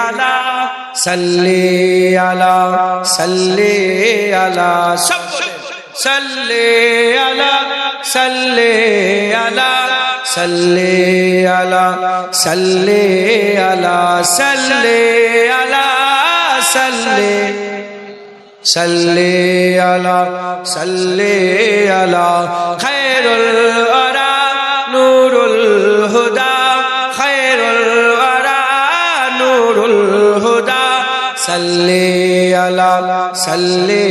আলা সাল্লি আলা সাল্লি আলা সব সাল্লি আলা সাল্লি আলা সাল্লি আলা সাল্লি আলা সাল্লি আলা সাল্লি সাল্লি আলা সাল্লি আলা খায়রুল ওয়ারা নূরুল হুদা খায়রুল ওয়ারা নূরুল হুদা সাল্লি আলা সাল্লি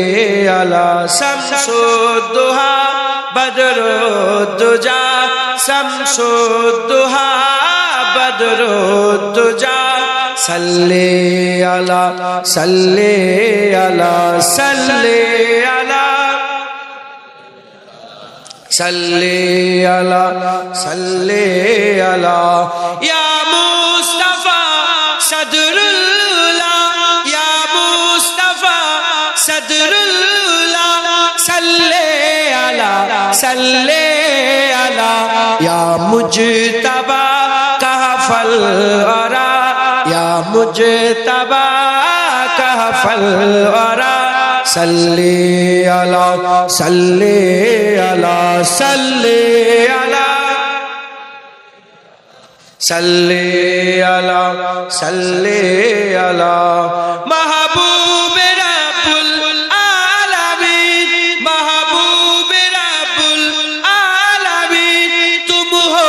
আলা শামসুদ দুহা বদরুদ দুজা শামসুদ দুহা বদরুদ দুজা সাল্লি আলা সাল্লি আলা সাল্লি আলা সাল্লি আলা সাল্লি আলা ইয়া মুস্তাফা সদরুল্লাহ ইয়া মুস্তাফা সদরুল্লাহ সাল্লি আলা সাল্লি আলা ইয়া মুজতবা কাহফল ওয়ারা یا مجتبی کہفل ورا صلی علی صلی علی صلی علی صلی علی صلی علی محبوب رب العالمین محبوب رب العالمین تم ہو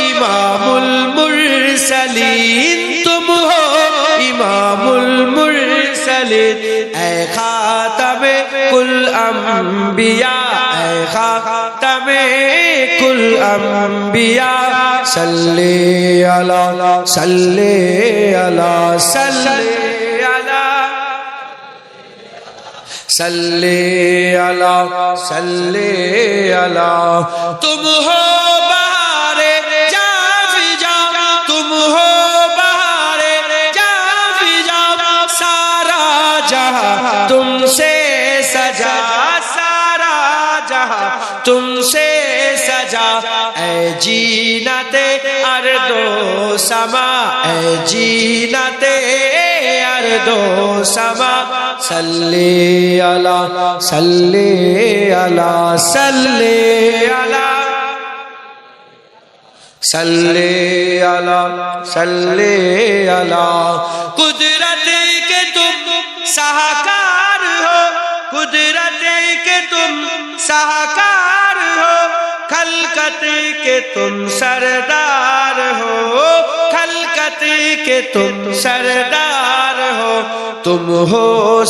امام المرسلین امام المرسلین اے خاتم کل انبیاء اے خاتم کل انبیاء صلی علی صلی علی صلی علی صلی علی صلی علی تم ہو بہار جافجا تم ہو تم سے سجا سارا جہاں تم سے سجا اے جینت ارض و سما اے جینت ارض و سما صلی علی صلی علی صلی علی صلی علی صلی علی قدرت کے تم سہاکار ہو قدرت کے تم سہاکار ہو خلقت کے تم سردار ہو خلقت کے تم سردار ہو تم ہو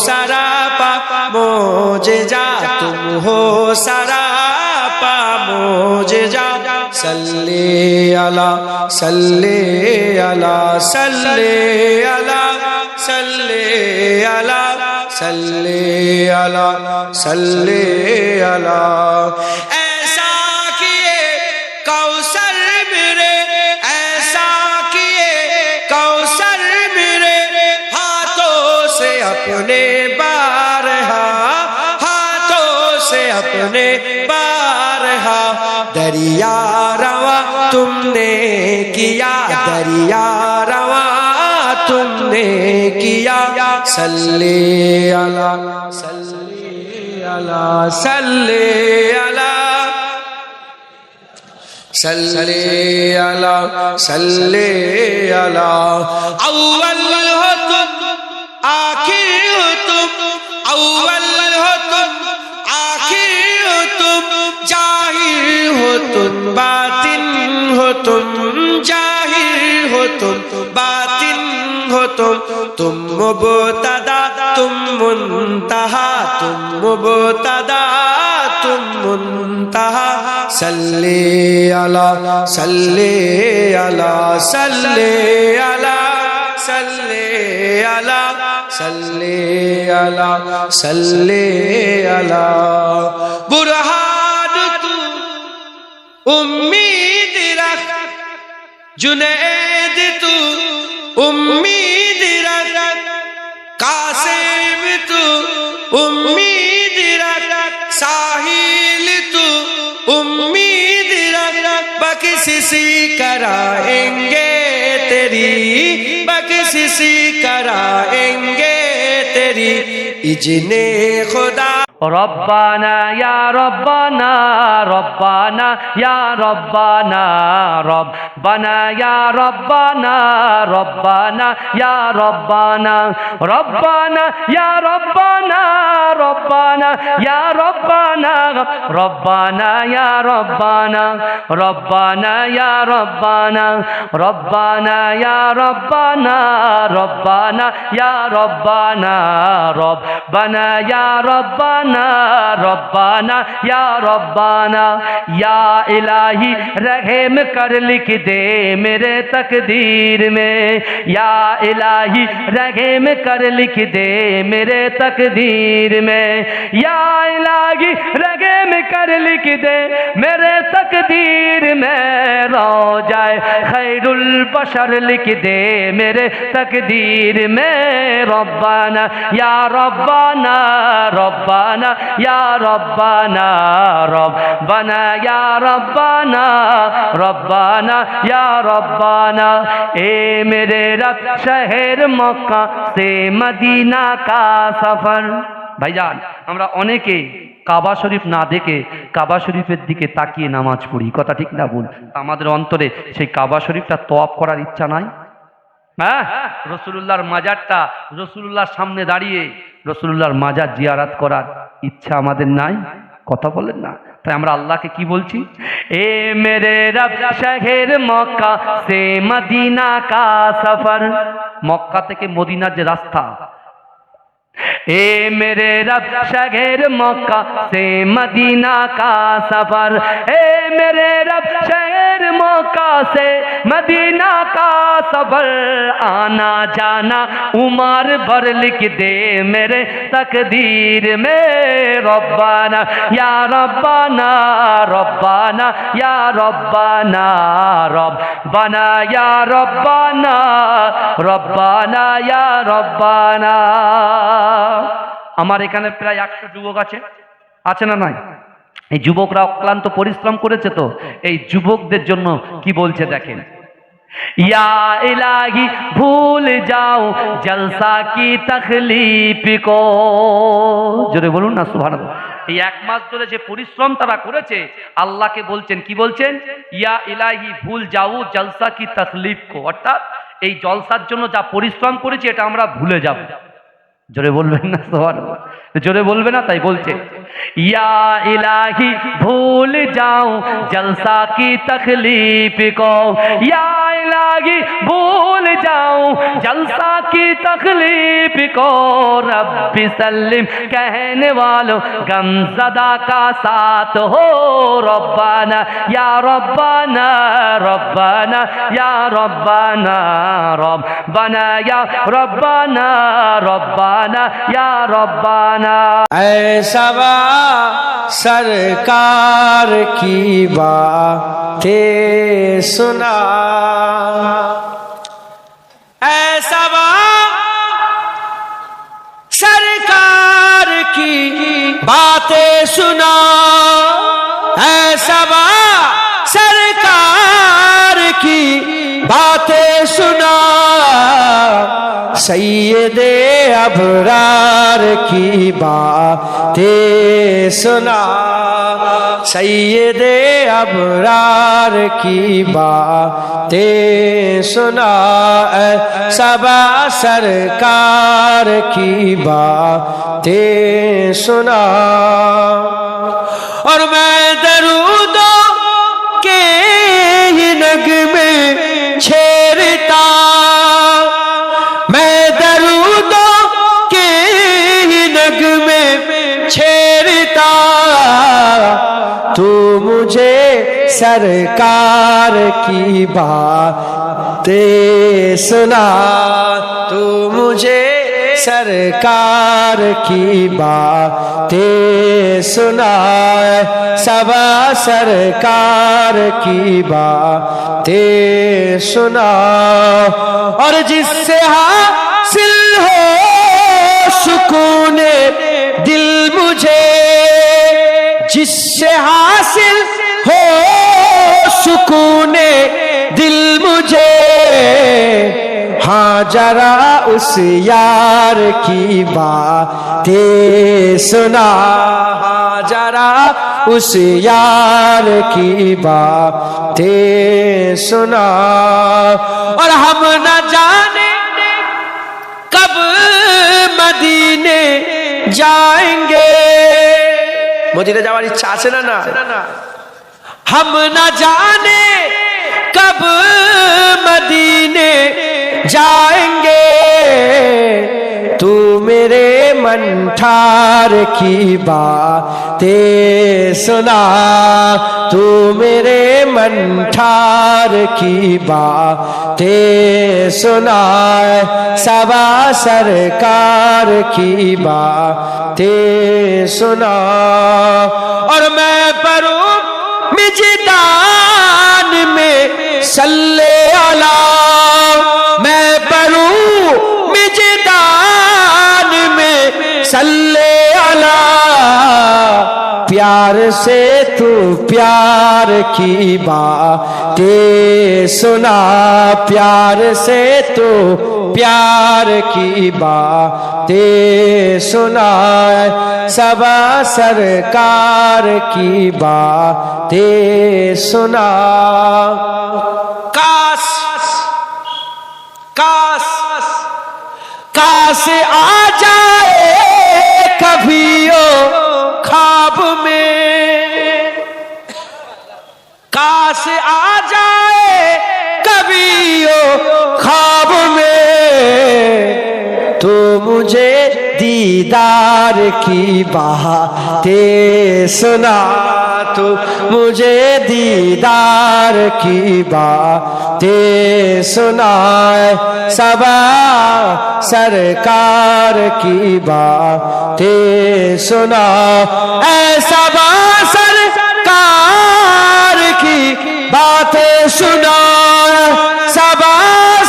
سراپا معجزہ تم ہو سراپا معجزہ صلی علی صلی علی صلی علی صلی علی صلی علی صلی علی ایسا کیے کوثر میرے ایسا کیے کوثر میرے ہاتھوں سے اپنے بارہا ہاتھوں سے اپنے بارہا دریا رواں تم نے کیا دریا رواں تم نے کیا صلی علی صلی علی صلی علی صلی علی صلی علی اول ہو تم آخر ہو تم اول ہو تم آخر ہو تم ظاہر ہو تم باطن ہو تم ظاہر ہو تم باطن ہو تم مبتدا تم منتہا تم مبتدا تم منتہا صلی علی صلی علی صلی علی صلی علی صلی علی صلی علی برہان تو امید رکھ جنید تو امید رکھ قاسم تو امید رکھ ساحل تو امید رکھ بخشش کرائیں گے تیری بخشش किससी कराएंगे तेरी इज़्ने खुदा। रब्बाना या रब्बाना रब्बाना या रब्बाना रब्बाना या रब्बाना रब्बाना या रब्बाना रब्बाना या रब्बाना रब्बाना या रब्बाना रब्बाना या रब्बाना रब्बाना या रब्बाना रब्बाना या रब्बाना रब्बाना या रब्बाना रब्बाना या रब्बाना रब्बाना या रब्बाना। या इलाही रहम कर लिख दे मेरे तकदीर में, या इलाही रहम कर लिख दे मेरे तकदीर में, या इलाही रहम कर लिख दे मेरे तकदीर में। रोजाए खैरुल बशर लिख दे मेरे तकदीर में। रब्बाना या रब्बाना रब्बाना या रब्बाना रब्बाना या रब्बाना रब्बाना या रब्बाना। ए मेरे रब शहर मक्का से मदीना का सफर। ভাইজান আমরা অনেকে কাবা শরীফ না দেখে কাবা শরীফের দিকে তাকিয়ে নামাজ পড়ি, কথা ঠিক না ভুল? আমাদের অন্তরে সেই কাবা শরীফটা তওয়াফ করার ইচ্ছা নাই? হ্যাঁ, রাসূলুল্লাহর মাজারটা, রাসূলুল্লাহর সামনে দাঁড়িয়ে রাসূলুল্লাহর মাজার জিয়ারত করার ইচ্ছা আমাদের নাই? কথা বলেন না। তাই আমরা আল্লাহকে কি বলছি? এ মেরে রব শহর মক্কা সে মদিনা কা সফর। মক্কা থেকে মদিনার যে রাস্তা, ए मेरे रब शहर मक्का से मदीना का सफर। ए मेरे रब शहर मक्का से मदीना का सफर। आना जाना उमर भर लिख दे मेरे तकदीर में। रब्बाना या रब्बाना रब्बाना या रब्बाना रब्बाना या रब्बाना रब्बाना या रब्बाना। আমার এখানে প্রায় 100 যুবক আছে না নাই? এই যুবকরা অক্লান্ত পরিশ্রম করেছে, তো এই যুবকদের জন্য কি বলছে দেখেন। या इलाही भूल जाओ जलसा की तकलीफ को। জোরে বলুন না সুবহানাল্লাহ। এই এক মাস ধরে যে পরিশ্রম তারা করেছে, আল্লাহকে বলছেন, কি বলছেন? ইয়া ইলাহি ভুল যাও জলসা কি তকলিফ কো। অর্থাৎ এই জলসার জন্য যা পরিশ্রম করেছে এটা আমরা ভুলে যাব। জোরে বলবেন না সুবহানাল্লাহ? জোরে বলবে না, তাই বলছে या इलाही भूल जाओ जलसा की तकलीफ को। या इलाही भूल जाओ जलसा की तकलीफ को। रब्बी सल्लिम कहने वालों गमज़दा का साथ हो। रब्बाना या रब्बाना रब्बाना या रब्बाना रब्बाना या रब्बाना रब्बाना या रब्बाना। ऐसा सरकार की बातें सुना, ऐसा सरकार की बातें सुना, ऐसा सरकार की बातें सुना। सैयदे अबरार की बातें सुना, सैयदे अबरार की बातें सुना। सबा सरकार की बातें सुना। और मैं दरूदों के ही नगमे छेड़ता, मैं दरूदों के ही नगमे छेड़ता। तू मुझे सरकार की बातें सुना, तू मुझे सरकार की बातें सुना। सबा सरकार की बातें सुना। और जिससे हासिल हो सुकून दिल मुझे, जिससे हासिल हो सुकून दिल मुझे। हाँ जरा उस यार की बातें सुना, जरा उस यार की बातें सुना। और हम न जाने कब मदीने जाएंगे, मदीने जावार इच्छा আছে না না? हम न जाने कब मदीने जाएंगे, तू मेरे मन ठार की बातें सुना, तू मेरे मन ठार की बातें सुना। सबा सरकार की बातें सुना। और मैं परूं मिजदान में सल्ले अला, मैं परूं मिजदान में सल्ले अला। प्यार से तू प्यार की बातें सुना, प्यार से तू प्यार की बातें सुना। सबा सरकार की बातें सुना। काश काश काश आ जाए कभी ओ ख्वाब में, काश आ जाए कभी ओ ख्वाब में, तो मुझे दीदार की बातें सुना, तो मुझे दीदार की बातें सुनाए। सबा सरकार की बातें सुना, ऐसा सबा सरकार की बातें सुना, सबा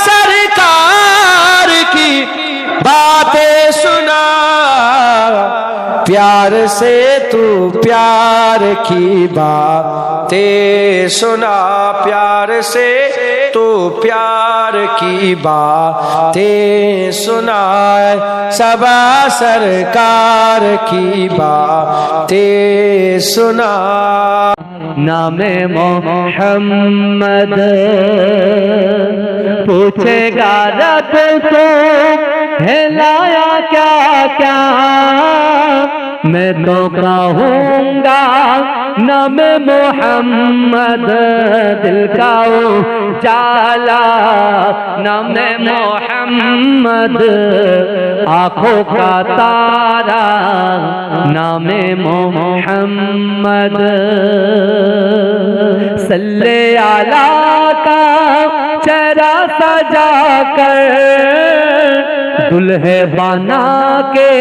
सरकार की बातें सुना। प्यार से तू प्यार की बातें सुना, प्यार से तू प्यार की बातें सुना। सबा सरकार की बातें सुना। नामे मोहम्मद पूछेगा रब तो हिलाया क्या क्या, मैं तो कहूँगा नामे मोहम्मद दिल का उजाला, नामे मोहम्मद आँखों का तारा, नामे मोहम्मद सल्ले अला का चेहरा सजा कर दुल्हे बना के,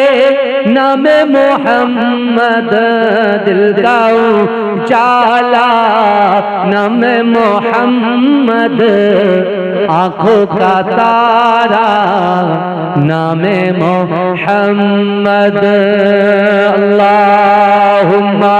नामे मोहम्मद दिल का उजाला, नामे मोहम्मद आँखों का तारा, नामे मोहम्मद। अल्लाहुम्मा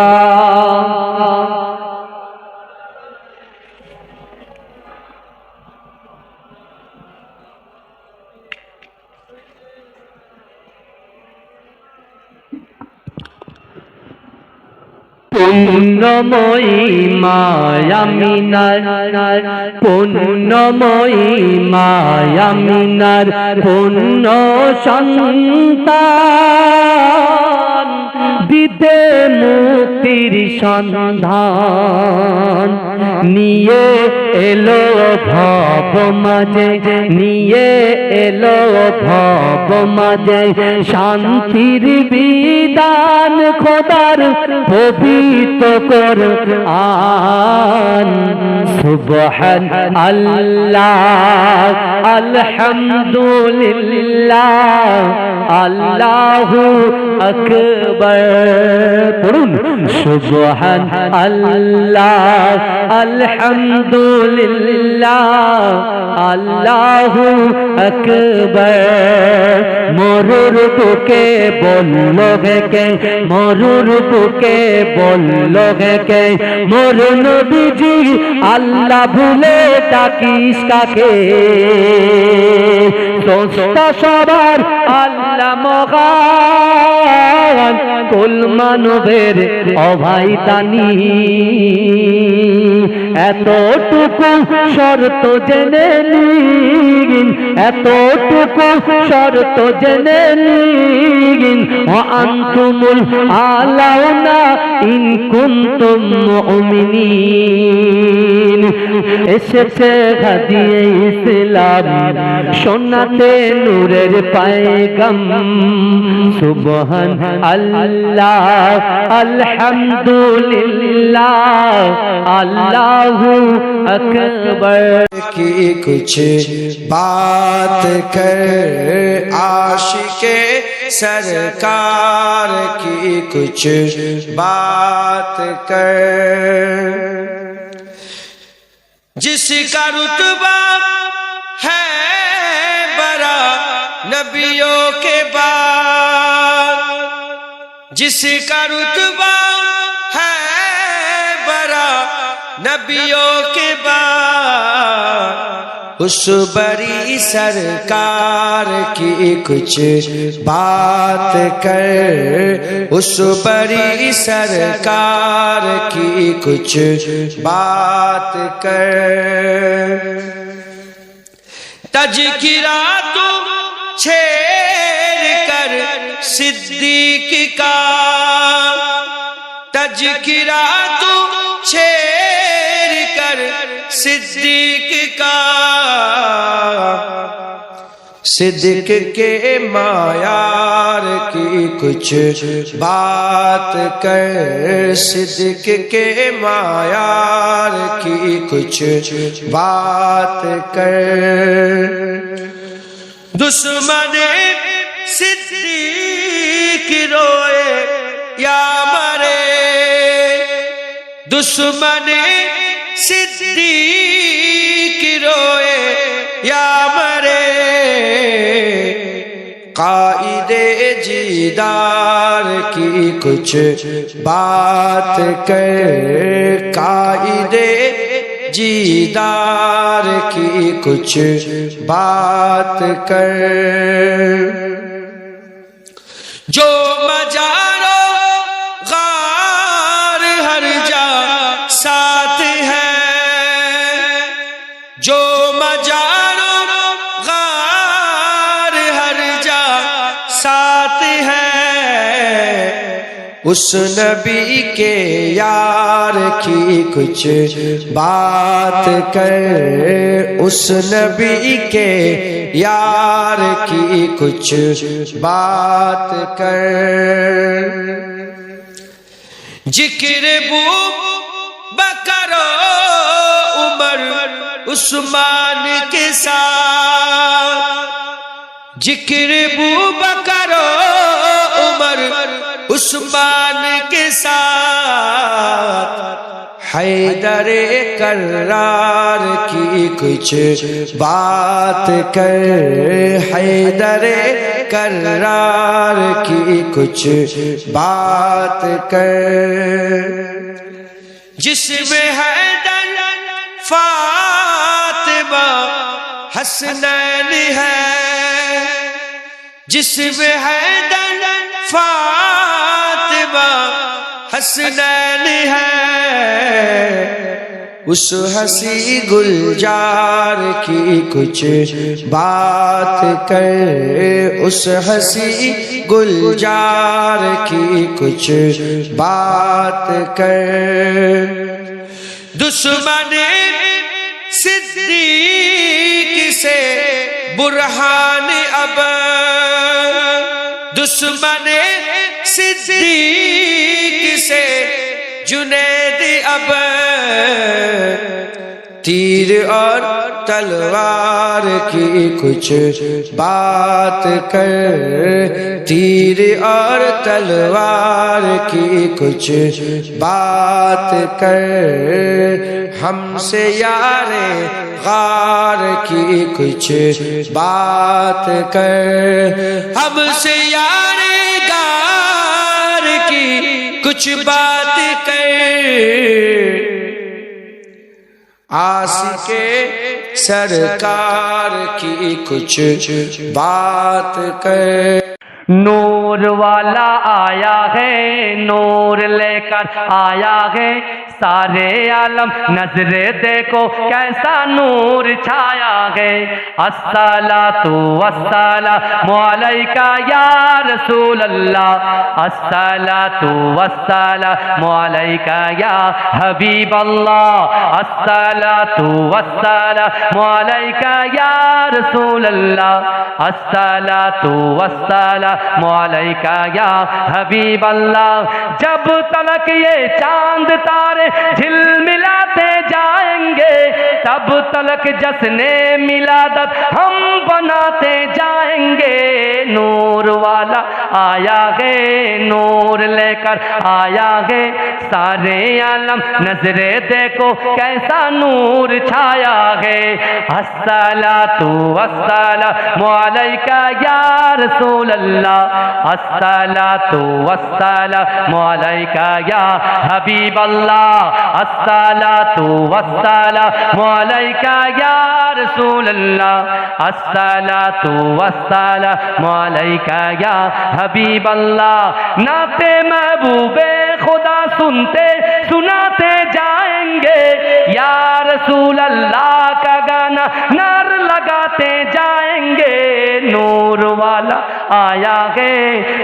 পুণ্যময়ী মায়ামিনার, পুণ্যময়ী মায়ামিনার পুণ্য সন্তান, দিতে মুক্তির সন্ধান নিয়ে এলো ভব মাঝে, নিয়ে এলো ভব মাঝে শান্তির বিধান খোদার পবিত্র কোরআন। সুবহান আল্লাহ আলহামদুলিল্লাহ আল্লাহু আকবার। পড়ুন সুবহান আল্লাহ আলহামদুলিল্লাহ আল্লাহু আকবার। মরুর বুকে বলল কে, মরুর বুকে বলল কে, মোর নবীজি আল্লাহ ভুলে ডাকিস কাকে? সস্তা সবার আল্লাহ মহান, কুল মানবের অভাই দানি। এতটুকু শর্ত জেনে নিন, এতটুকু শর্ত জেনে নিন, আনতুমুল আলাউনা ইন কুনতুম মুমিনিন। এসেছে হাদিয়ে ইসলাম, শোনাতে নূরের পায়গাম। সুবহান আল্লাহ আলহামদুলিল্লাহ আল্লাহু আকবার। की कुछ बात कर आशिके सरकार की कुछ बात कर, जिसका रुतबा है बड़ा नबियों के बाद, जिसका रुतबा है बड़ा नबियों के बाद, उस बड़ी सरकार की कुछ बात कर, उस बड़ी सरकार की कुछ बात कर। तज़किरा तो छेड़ कर सिद्दीक का, तज़किरा तो छेड़ कर सिद्दीक का, सिद्दीक के मायार की कुछ बात कर, सिद्दीक के मायार की कुछ बात कर। दुश्मने सिद्दीक रोए या मरे, दुश्मने सिद्दीक रोए या मरे, कायदे जीदार की कुछ बात कर, कायदे जीदार की कुछ बात कर। जो मजारो गार हर जा साथ है, जो मजारो गार हर जा साथ है, उस नबी के यार की कुछ बात कर, उस नबी के यार की कुछ बात कर। जिक्र बू बकरो उमर उस्मान के साथ, जिक्र बू बकरो उमर उस्मान के साथ, हैदरे करार की कुछ बात कर, हैदरे करार की कुछ बात कर। जिसमें हैदर फातिमा हसनैन है, जिसमें हैदर फातिमा हसनैन है, उस हंसी गुलजार की कुछ बात कर, उस हंसी गुलजार की कुछ बात कर। दुश्मन सिद्दीक से बुरहान अब, दुश्मन सिद्दीक से जुनैद अब, تیر اور تلوار کی کچھ بات کر، تیر اور تلوار کی کچھ بات کر، ہم سے یار غار کی کچھ بات کر، ہم سے یار غار کی کچھ بات کر، عاشق سرکار کی کچھ بات کر۔ نور والا آیا ہے، نور لے کر آیا ہے، سارے عالم نظر دیکھو کیسا نور چھایا ہے۔ الصلاۃ والسلام علیک یا رسول اللہ، الصلاۃ والسلام علیک یا حبیب اللہ، الصلاۃ والسلام علیک یا رسول اللہ، الصلاۃ والسلام علیک یا حبیب اللہ۔ جب تلک یہ چاند تارے جھلملاتے جائیں گے، تب تلک جشن میلادت ہم بناتے جائیں گے۔ نور والا آیا ہے، نور لے کر آیا ہے، سارے عالم نظر دیکھو کیسا نور چھایا ہے۔ الصلاۃ والسلام علیک یا رسول اللہ، الصلاۃ والسلام علیک یا حبیب اللہ، الصلاۃ والسلام علیک یا رسول اللہ، الصلاۃ والسلام علیک یا حبیب اللہ۔ نعت محبوب خدا سنتے سناتے جائیں گے، یا رسول اللہ کا گانا نعر لگاتے جائیں گے۔ نور والا آیا ہے،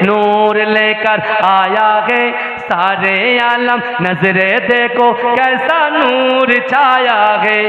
نور لے کر آیا ہے، سارے عالم نظر دیکھو کیسا نور چھایا ہے۔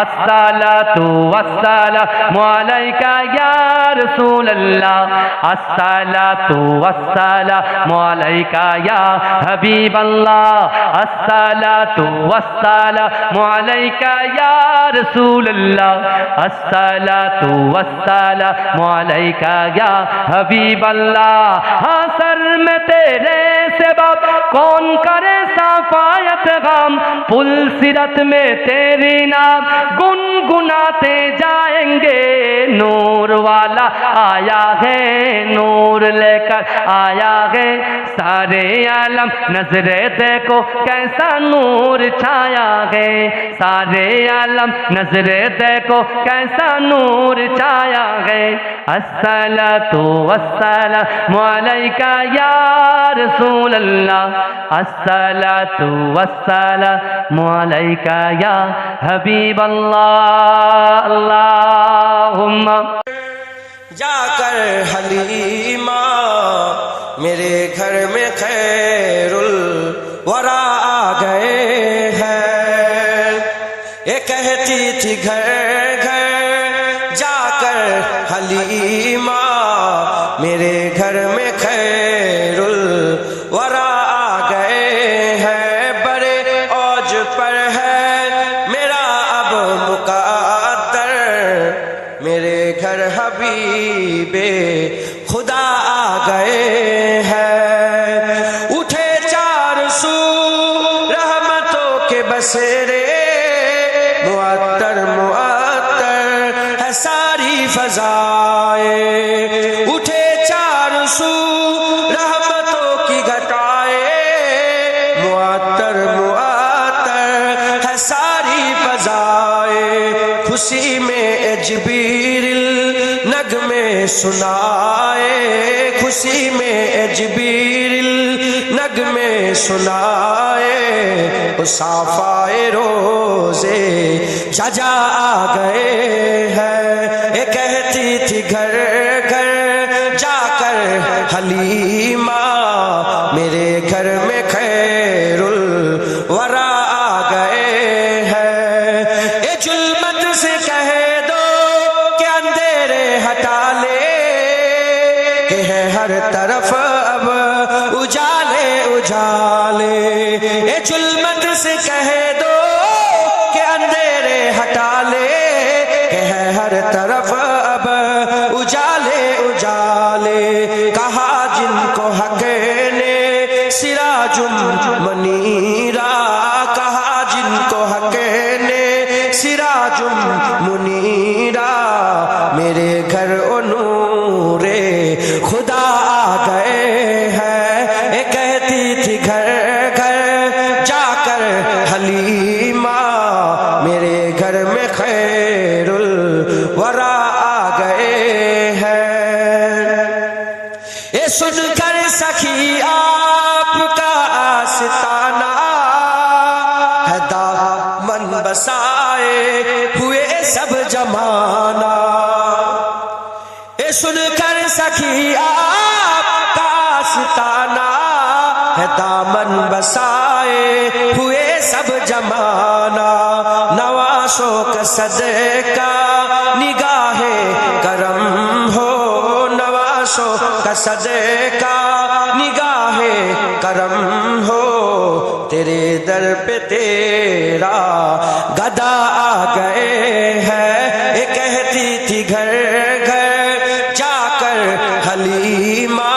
الصلاۃ والسلام علیک یا رسول اللہ، الصلاۃ والسلام علیک یا حبیب اللہ، الصلاۃ والسلام علیک یا رسول اللہ، الصلاۃ والسلام علیک یا حبیب اللہ۔ ہاں سر میں تیرے سبب کون کرے صفایت غم، پل صراط میں تیری نام گنگناتے جائیں گے۔ نور والا آیا ہے، نور لے کر آیا ہے، سارے عالم نظر دیکھو کیسا نور چھایا ہے، سارے عالم نظر دیکھو کیسا نور چھایا ہے۔ الصلاۃ والسلام علیک یا رسول اللہ، الصلاۃ والسلام علیک یا حبیب اللہ۔ اللہم جا کر حلیمہ میرے گھر میں خیر الورا آ گئے ہیں، یہ کہتی تھی گھر گھر جا کر حلیمہ میرے گھر میں خیر الورا آ گئے ہیں، بڑے اوج پر ہے میرا اب مقدر، میرے گھر حبیب خدا آ گئے ہیں، اٹھے چار سو رحمتوں کے بسیرے، معطر معطر ہے ساری فضائیں، اٹھے چار سو رحمتوں کی گھٹائیں، معطر معطر ہے ساری فضائیں، خوشی میں جبریل نغمے سنائے، خوشی میں جبریل نغمے سنائے، صافائے روزے ججا آ گئے ہیں، یہ کہتی تھی گھر گھر جا کر حلیمہ میرے گھر میں خیر الورا آ گئے ہیں، یہ ظلمت سے کہہ دو کہ اندھیرے ہٹا لے، کہ ہے ہر طرف اب اجالے اجالے، یہ ظلمت سے کہہ دو کہ اندھیرے ہٹا उजाले, कहा जिनको हक ने सिराजुम मुनीरा, कहा जिनको हक ने सिराजुम मुनीरा, मेरे घर ओ नूरे खुदा आ गए हैं। ये कहती थी घर घर जाकर हलीमा, मेरे घर में खैरुल वरा आ गए हैं। ये सुनकर सखी आपका आस्ताना है दामन बसाए हुए सब जमाना। ये सुनकर सखी आपका आस्ताना है दामन बसाए हुए सब जमाना। नवासों का सदका निगाहे करम हो, नवासों का सदका निगाहे करम हो, तेरे दर पे तेरा गदा आ गए हैं। ये कहती थी घर घर जाकर हलीमा,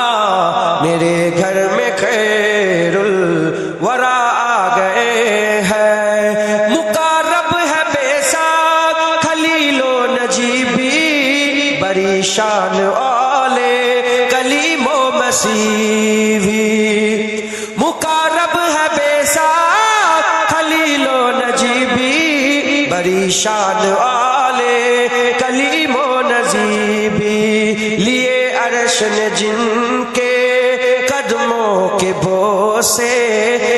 मेरे घर में खैरुल वरा आ गए हैं। मुकारब है बेसाक खलीलो नजीबी, बड़ी शान औले कलीमो मसीवी। मुकारब है बेसाक खलीलो नजीबी, बड़ी शान औले कलीमो नजीबी। लिए अर्श ने जिनके कदमों के बोसे,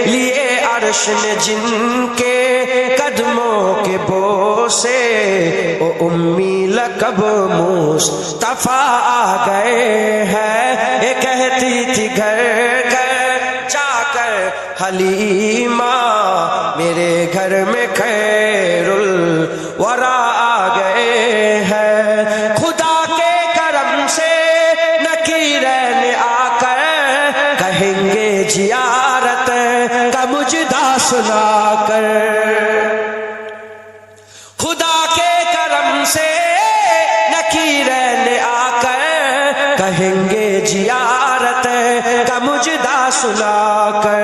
लिए अर्श ने जिनके कदमों के बोसे, ओ उम्मी लकब मुस्तफा आ गए हैं। ये कहती थी घर घर जाकर हलीमा, मेरे घर में खैरुल वरा आ गए हैं। खुदा के करम से नकीरैन आकर कहेंगे जियारत का मुजदा सुनाकर। खुदा के करम से नकीरैन आकर कहेंगे जियारत का मुजदा सुनाकर।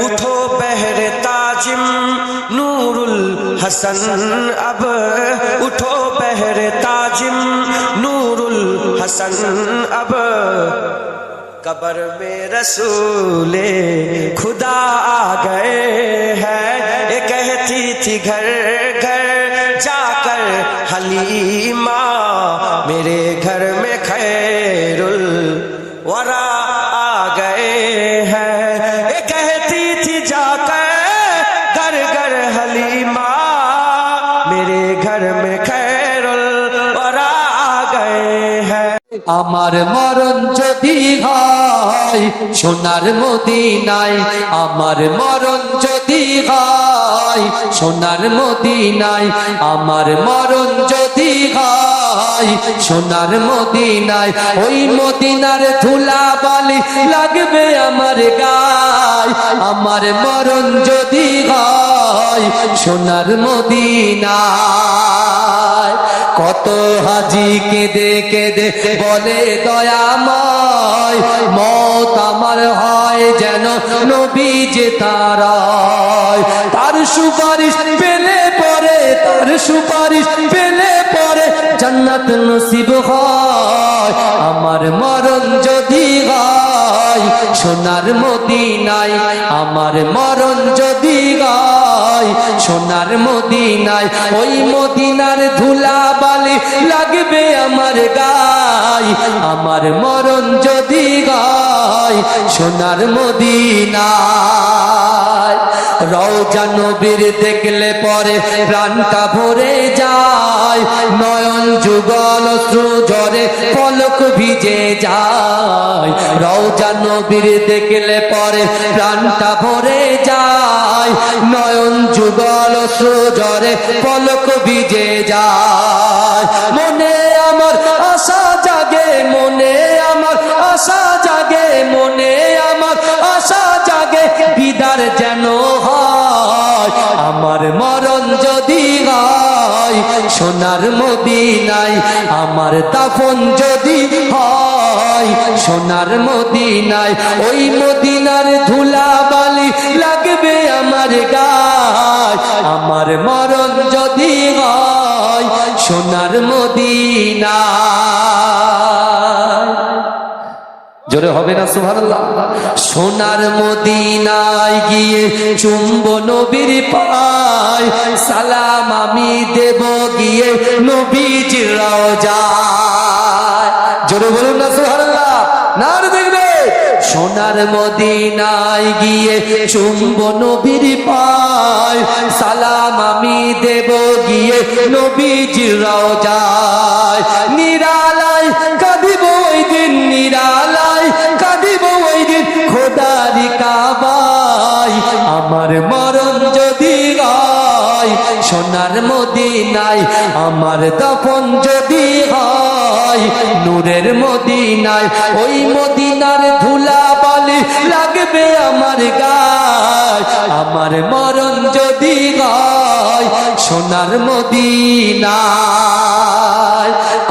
उठो बहरे ताजिम नूरुल हसन अब, उठो बहरे ताजिम नूरुल हसन अब, कब्र में रसूले खुदा आ गए हैं। ये कहती थी घर घर जाकर हलीमा, मेरे घर में खैरुल वरा आ गए हैं। ये कहती थी जाकर घर घर हलीमा, मेरे घर में खैरुल वरा आ गए हैं। আমার মরণ যদি হয় সোনার মদিনায়, আমার মরণ যদি হয় সোনার মদিনায়, আমার মরণ যদি হয় সোনার মদিনায়, ওই মদিনার ধুলা বালি লাগবে আমার গায়। আমার মরণ যদি হয় সোনার মদিনায়, কত হাজি কেঁদে কেঁদে বলে দয়াময়, মত আমার হয় যেন নবী যে তারায়। তার সুপারিশ পেলে পরে, তার সুপারিশ পেলে পরে জান্নাত নসিব হয়। আমার মরণ যদি হয় সোনার মদিনায়, আমার মরণ যদি হয় সোনার মদিনায়, ওই মদিনার ধুলা বালি লাগবে আমার গায়। আমার মরণ যদি হয় সোনার মদিনায়, রওজা নবীর দেখলে পরে প্রাণটা ভরে যায়, নয়ন যুগল অশ্রু ঝরে পলক ভিজে যায়। রওজা নবীর দেখলে পরে প্রাণটা ভরে যায়, নয়ন যুগল অশ্রু ঝরে পলক ভিজে যায়। মনে আমার আশা জাগে, মনে আমার আশা জাগে, মনে আমার আশা জাগে, দিদার যেন হয়। আমার মরণ যদি হয় সোনার মদিনায় আমার দাফন যদি হয়, সোনার মদিনায় ওই মদিনার ধুলাবালি লাগবে আমার গায়, আমার মরণ যদি হয় সোনার মদিনায়। জোরে হবে না সুবহানাল্লাহ? সোনার মদিনায় গিয়ে চুম্ব নবীর পায়, সালাম আমি দেব গিয়ে নবীজির রওজায়। জোরে বলুন না সুবহানাল্লাহ? নার দেখবে সোনার মদিনায় গিয়ে চুম্ব নবীর পায়, সালাম আমি দেব গিয়ে নবীজির রওজায়। নিরালায় কাঁদিব ওই দিন, নিরালায় কাঁদিব ওই দিন খোদারি কাবায়, আমার মরণ যদি হয় সোনার মদিনায়, আমার দাফন যদি হয় নূরের মদিনায়, ওই মদিনার ধুলাবালি লাগবে আমার গায়, আমার মরণ যদি হয় সোনার মদিনায়।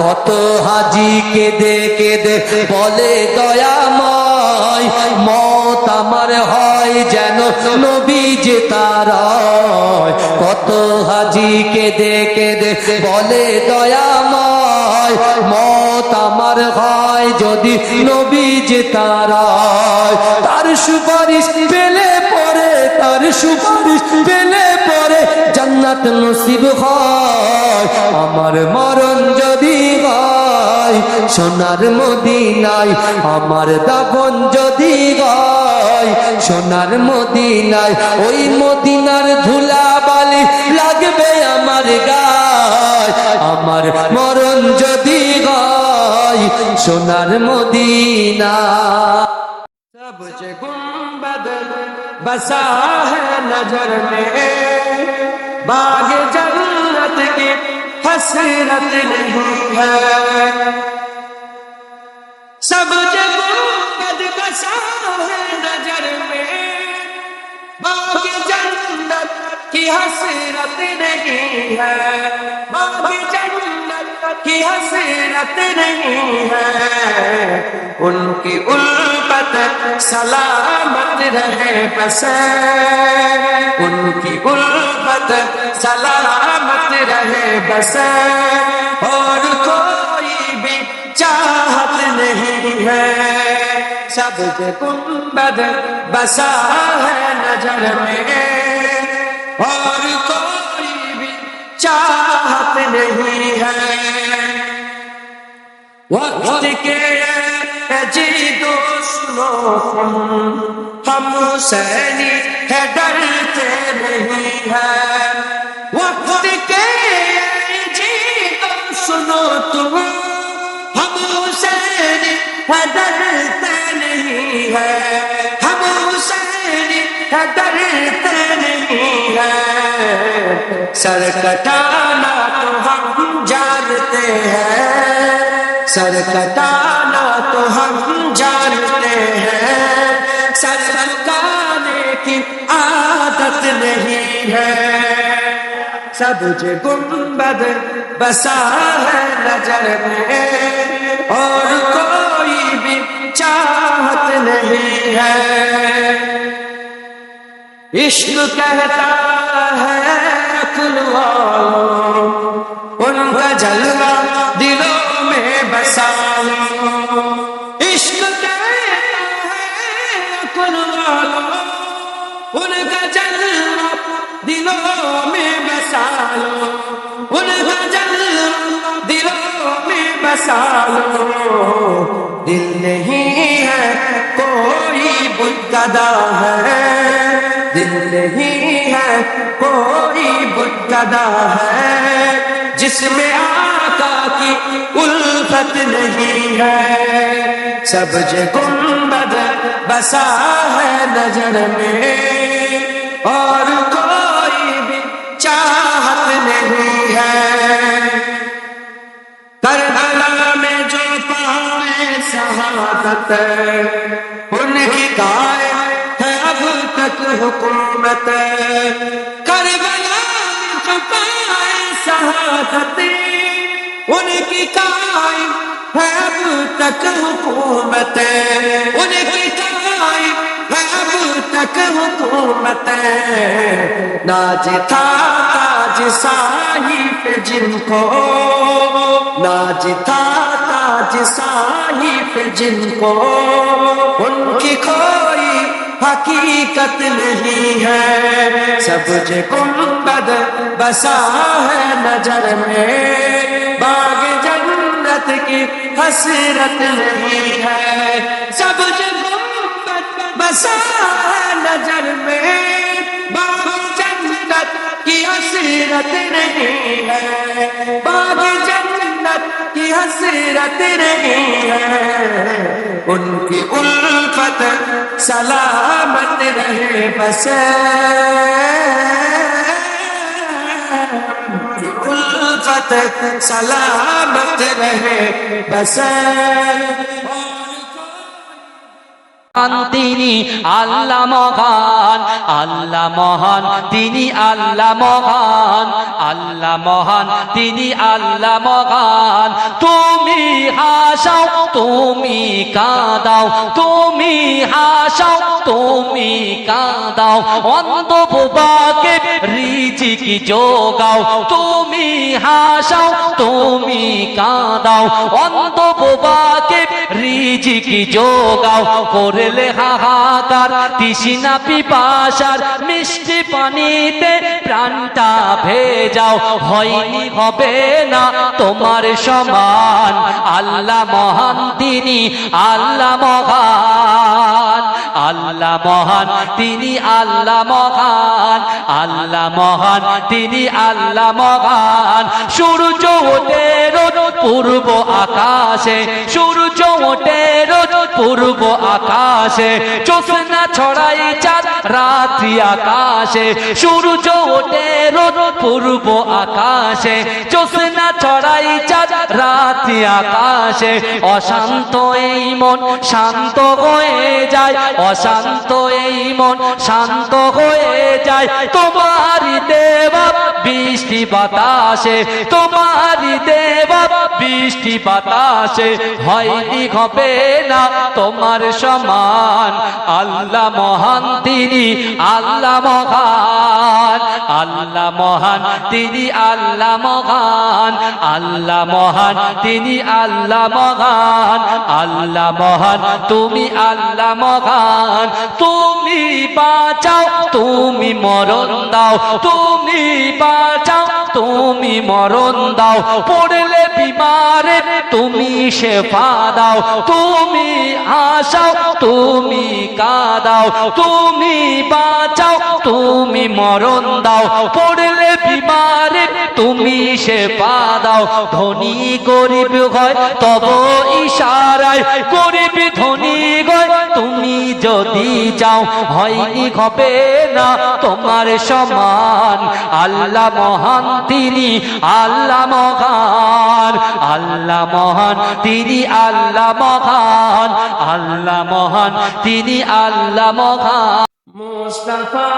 কত হাজি কেঁদে কেঁদে বলে দয়াময়, মত আমার হয় যেন নবী যে তার। কত হাজি কেঁদে কেঁদে বলে দয়াময়, মত আমার হয় যদি নবী যে তার। তার সুপারিশ পেলে পরে, তার সুপারিশ পেলে পরে জান্নাত নসিব হয়, আমার মরণ যদি হয় সোনার মদিনায়, আমার দাফন যদি হয় সোনার মদিনায়, ওই মদিনার ধুলাবালি লাগবে আমার গায়, আমার মরণ যদি হয় সোনার মদিনায়। सबसे गुंबद बसा है नजर में, बाग जन्नत की हसरत नहीं है। सबसे गुंबद बसा है नजर में, बाग जन्नत की हसरत नहीं है, बाग जन्नत की हसरत नहीं है। उनकी उल्फत सलामत रहे बस, उनकी उल्फत सलामत रहे बस, और कोई भी चाहत नहीं है। सबसे गुंबद बसा है नजर में, और कोई भी चाहत नहीं है। वक्त के जी दोस्तों हम हुसैनी है डरते नहीं है। वक्त के जी सुनो तुम हम हुसैनी है डरते नहीं है, हम हुसैनी है डरते नहीं है। सर कटाना तो हम जानते हैं, सर कटाना तो हम जानते हैं, सर झुकाने की आदत नहीं है। सबसे गुंबद बसा है नजर में, और कोई भी चाहत नहीं है। इश्क कहता है कुल वालों, उनका जलवा दिलों में बसा लो। इश्क कहता है कुल वालों, उनका जलवा दिलों में बसा लो, उनका जलवा दिलों में बसा लो। दिल नहीं है कोई बुतदा है, दिल नहीं है कोई बुतदा है, जिसमें आका की उल्फत नहीं है। सबसे गुंबद बसा है नजर में, और कोई भी चाहत नहीं है। करबला में जो पाए शहादत, उनकी गाय है अब तक हुकूमत। करबला में जो पाए शहादतें उनकी कायम है अब तक हुकूमतें, उनकी कायम है अब तक हुकूमतें। नाज था ताज साहिब जिनको, नाज था ताज साहिब जिनको, उनकी कोई हकीकत नहीं है। सब गुंबद बसा है नजर में, बाग जन्नत की हसरत नहीं है। सब गुंबद बसा है नजर में, बाग जन्नत की हसरत नहीं है, बाग जन्नत की हसरत नहीं है। उनकी उल्फत सलामत रहे बस, उल्फत सलामत रहे बस। তিনি আল্লাহ মহান, আল্লাহ মহান, তিনি আল্লাহ মহান, আল্লাহ মহান, তিনি আল্লাহ মহান। তুমি হাসাও, তুমি কাঁদাও, তুমি হাসাও, তুমি কাঁদাও, অন্ধ বোবাকে রিজিক যোগাও। তুমি হাসাও, তুমি কাঁদাও, অন্ধ বোবাকে রিজিক যোগাও। করলে হাহাকার তৃষ্ণা পিপাসার, মিষ্টি পানিতে প্রাণটা ভেজাও। হয়নি হবে না তোমার সমান, আল্লাহ মহান, তিনি আল্লাহ মহান, আল্লাহ মহান, তিনি আল্লাহ মহান, আল্লাহ মহান, তিনি আল্লাহ মহান। সূর্য ওঠে রোজ পূর্ব আকাশে, সূর্য ওঠে রোজ পূর্ব আকাশে, জ্যোৎস্না ছড়াই চাঁদ রাত্রি আকাশে। সূর্য ওঠে রোজ পূর্ব আকাশে, জ্যোৎস্না ছড়াই চাঁদ রাত্রি আকাশে। অশান্ত এই মন শান্ত হয়ে যায়, অশান্ত এই মন শান্ত হয়ে যায়। তোমারই দেওয়া বৃষ্টি বাতাসে, তোমারই দেওয়া বৃষ্টি বাতাসে। হয়নি হবে না তোমার সমান, আল্লাহ মহান, তিনি আল্লাহ মহান, আল্লাহ মহান, তিনি আল্লাহ মহান, আল্লাহ মহান, তিনি আল্লাহ মহান, আল্লাহ মহান, তুমি আল্লাহ মহান। তুমি বাঁচাও, তুমি মরণ দাও, তুমি বাঁচাও, তুমি মরণ দাও। পড়লে বিমারে তুমি শেফা দাও, তুমি হাসাও, তুমি কাঁদাও, তুমি বাঁচাও, তুমি মরণ দাও। পড়লে বিমারে তুমি শেফা দাও। ধনী গরিব হয় তব ইশারায়, গরিব ধনী হয় তুমি যদি চাও। হয়নি হবে না তোমার সমান, আল্লাহ মহান, তিনি আল্লাহ মহান, আল্লাহ মহান, তিনি আল্লাহ মহান, আল্লাহ মহান, তিনি আল্লাহ মহান। मुस्तफा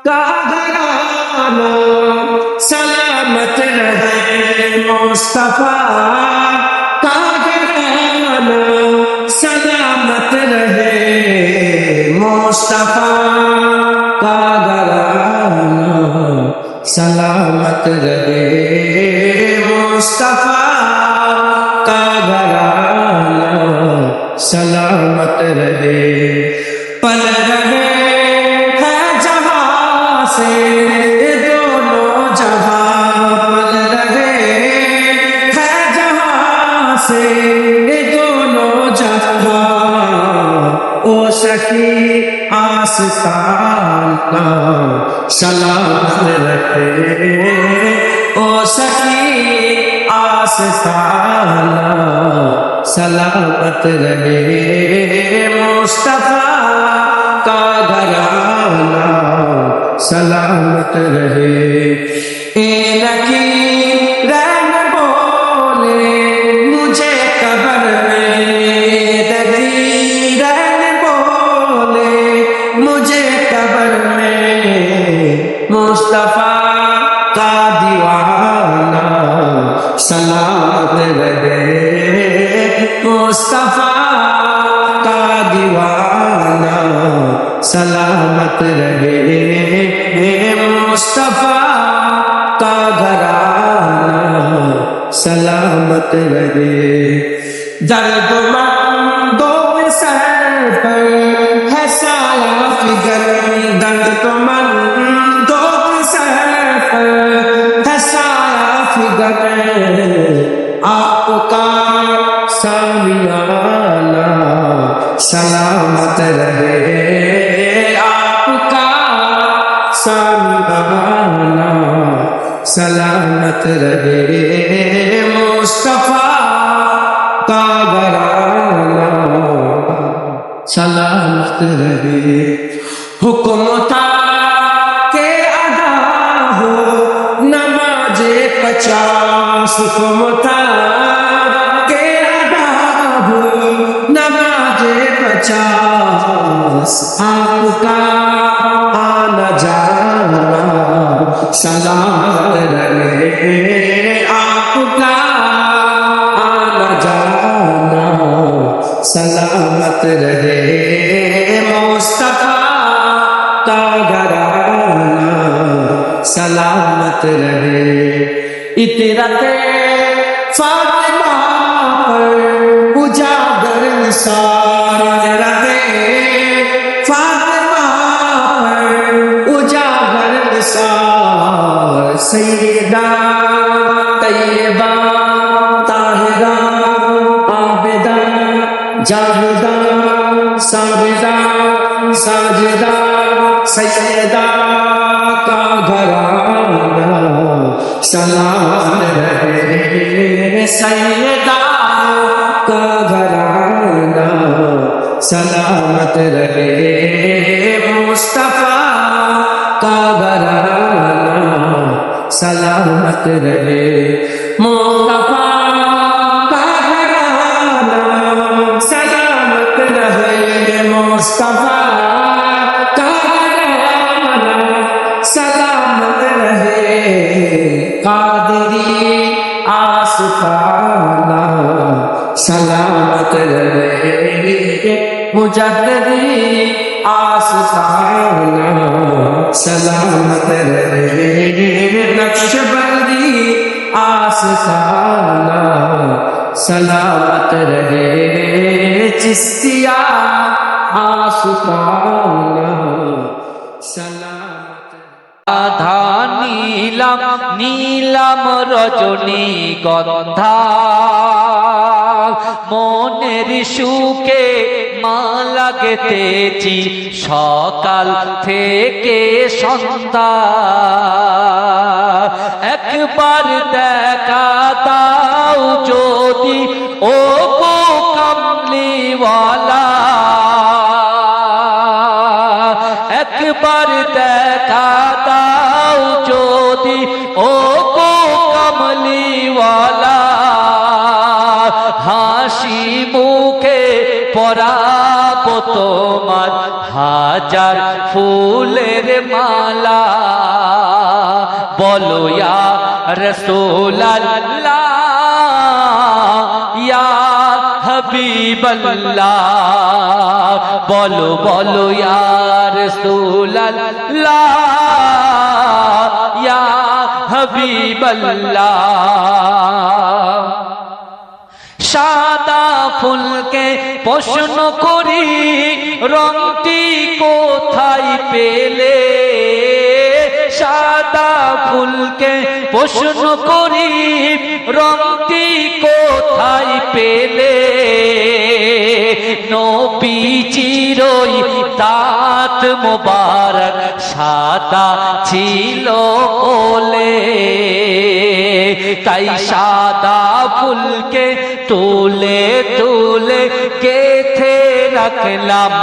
का घराना सलामत रहे, मुस्तफा का घराना सलामत रहे, मुस्तफा का घराना सलामत रहे, मुस्तफा का घराना सलामत रहे। पल रहे हैं जहां से दोनों जहां, पल रहे हैं जहां से दोनों जहां। ओ सखी आस्ताना सलामत रहे, ओ सखी आस्ताना सलामत रहे, मुस्तफा का घराना सलामत रहे। ए नकीर रैन बोले मुझे कब्र में, नकीर रैन बोले मुझे कब्र में, मुस्तफा का मुस्तफा का दीवाना सलामत रहे, मुस्तफा का घराना सलामत रहे। दर्दमंदों के सर पर है साया फिगर, दर्दमंदों के सर पर है साया फिगर, आपका सामियाना सलामत रहे, आपका सामियाना सलामत रहे, मुस्तफा का घराना सलामत रहे। हुक्म था के अदा हो नमाजे 50, हुक्म था के अदा हो नमाजे 50, आपका आना जाना सलामत रहे, आपका आना जाना सलामत रहे, मुस्तफा का घराना सलामत रहे। इतरते फातिमा पर उजागर निसार, इतरते फातिमा पर उजागर निसार, सैयदा तैयबा ताहिरा आबिदा जाहिदा साबिदा साजिदा सैयदा का घराना सलामत रहे, सैयदा का घराना सलामत रहे, मुस्तफा का घराना सलामत रहे, मुस्तफा का घराना सलामत रहे, मुस्तफा का घराना सलामत रहे, कादरी आस्ताना सलामत रहे, मुजद्दिदी आस्ताना सलामत रहे, नक्शबंदी आस्ताना सलामत रहे, चिश्तिया आस्ताना सलामत আধা নীলাম নীলাম রজনী গন্ধা, মনের সুখে মালা গেথেছি সকাল থেকে সন্ধ্যা, একবার দেখা দাও যদি ও গো কামলিওয়ালা, একবার দেখা দাও যদি ও গো কমলিওয়ালা, হাসি মুখে পরাবো তোমার হাজার ফুলের মালা, বলো ইয়া রাসূলুল্লাহ ইয়া হাবিবাল্লাহ, বলো বলো ইয়া রাসূলুল্লাহ ইয়া হাবিবাল্লাহ। সাদা ফুলকে প্রশ্ন করি রংটি কোথায় পেলে, সাদা ফুলকে প্রশ্ন করি রংটি কোথায় পেলে, নবীজির ওই দাঁত মোবারক সাদা ছিল বলে, তাই সাদা ফুলকে তুলে তুলে গেথে রাখলাম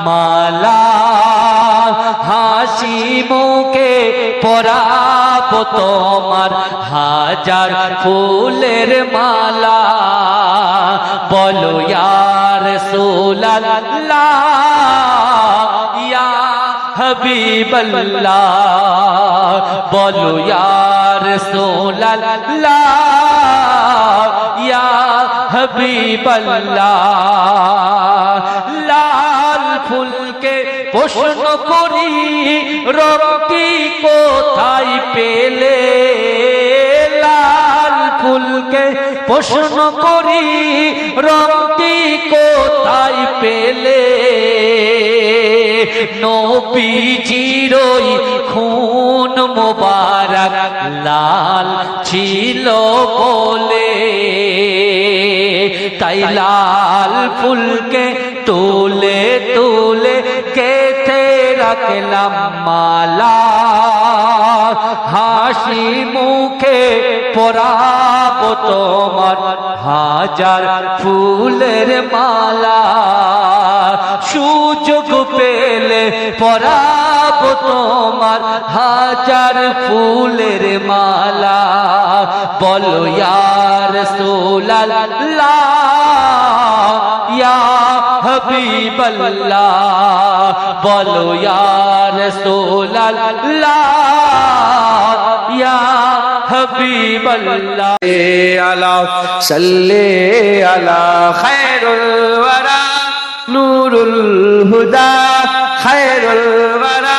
মালা, হাসি মুখে পরাবো তোমার হাজার ফুলের মালা, বলো ইয়া রাসূলুল্লাহ ইয়া হাবিবাল্লাহ, বলো ইয়া রাসূলুল্লাহ ইয়া হাবিবাল্লাহ লাল ফুলকে প্রশ্ন করি রবি কোথায় পেলে লাল ফুলকে প্রশ্ন করি রবি কোথায় পেলে নবীজির ওই খুন মোবারক লাল ছিল বলে তাই লাল ফুলকে তুলে তুলে কেটে রাখলাম মালা হাসি মুখে পরাবো তোমার হাজার ফুলের মালা সুযোগ পেলে পরাবো তোমার হাজার ফুলের মালা বলো ইয়া রাসূলুল্লাহ ইয়া হাবিবাল্লাহ বলো ইয়া রাসূলুল্লাহ ইয়া হাবিবাল্লাহ আলা সাল্লি আলা খায়রুল ওয়ারা নূরুল হুদা খায়রুল ওয়ারা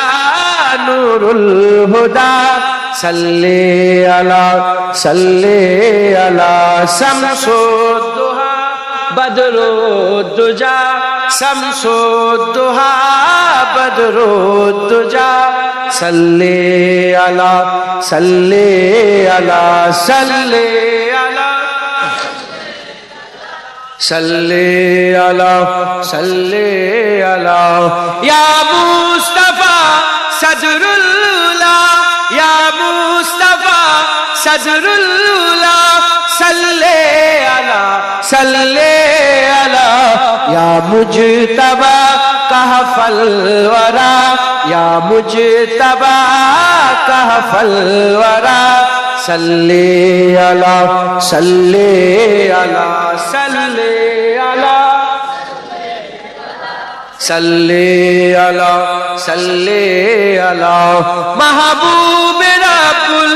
নূরুল হুদা সাল্লি আলা শামসুদ দুহা বদরুদ দুজা শামসুদ দুহা বদরুদ দুজা সাল্লি আলা ইয়া মুস্তাফা সদরুল্লাহ ইয়া মুস্তাফা সদরুল্লাহ সাল্লি আলা ইয়া মুজতবা কাহফল ওয়ারা ইয়া মুজতবা কাহফল ওয়ারা সাল্লি আলা মাহবুব রাব্বুল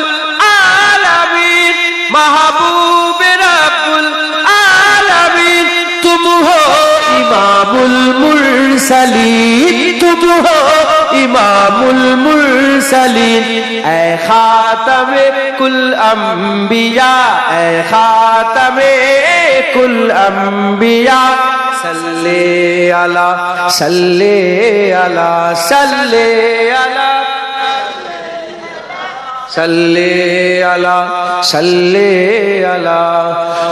আলামিন মাহবুব রাব্বুল আলামিন তুম হো ইমামুল মুরসালিন তুম হো ইমামুল মুরসালিন এ খাতামে কুল আম্বিয়া এ খাতামে কুল আম্বিয়া সাল্লি আলা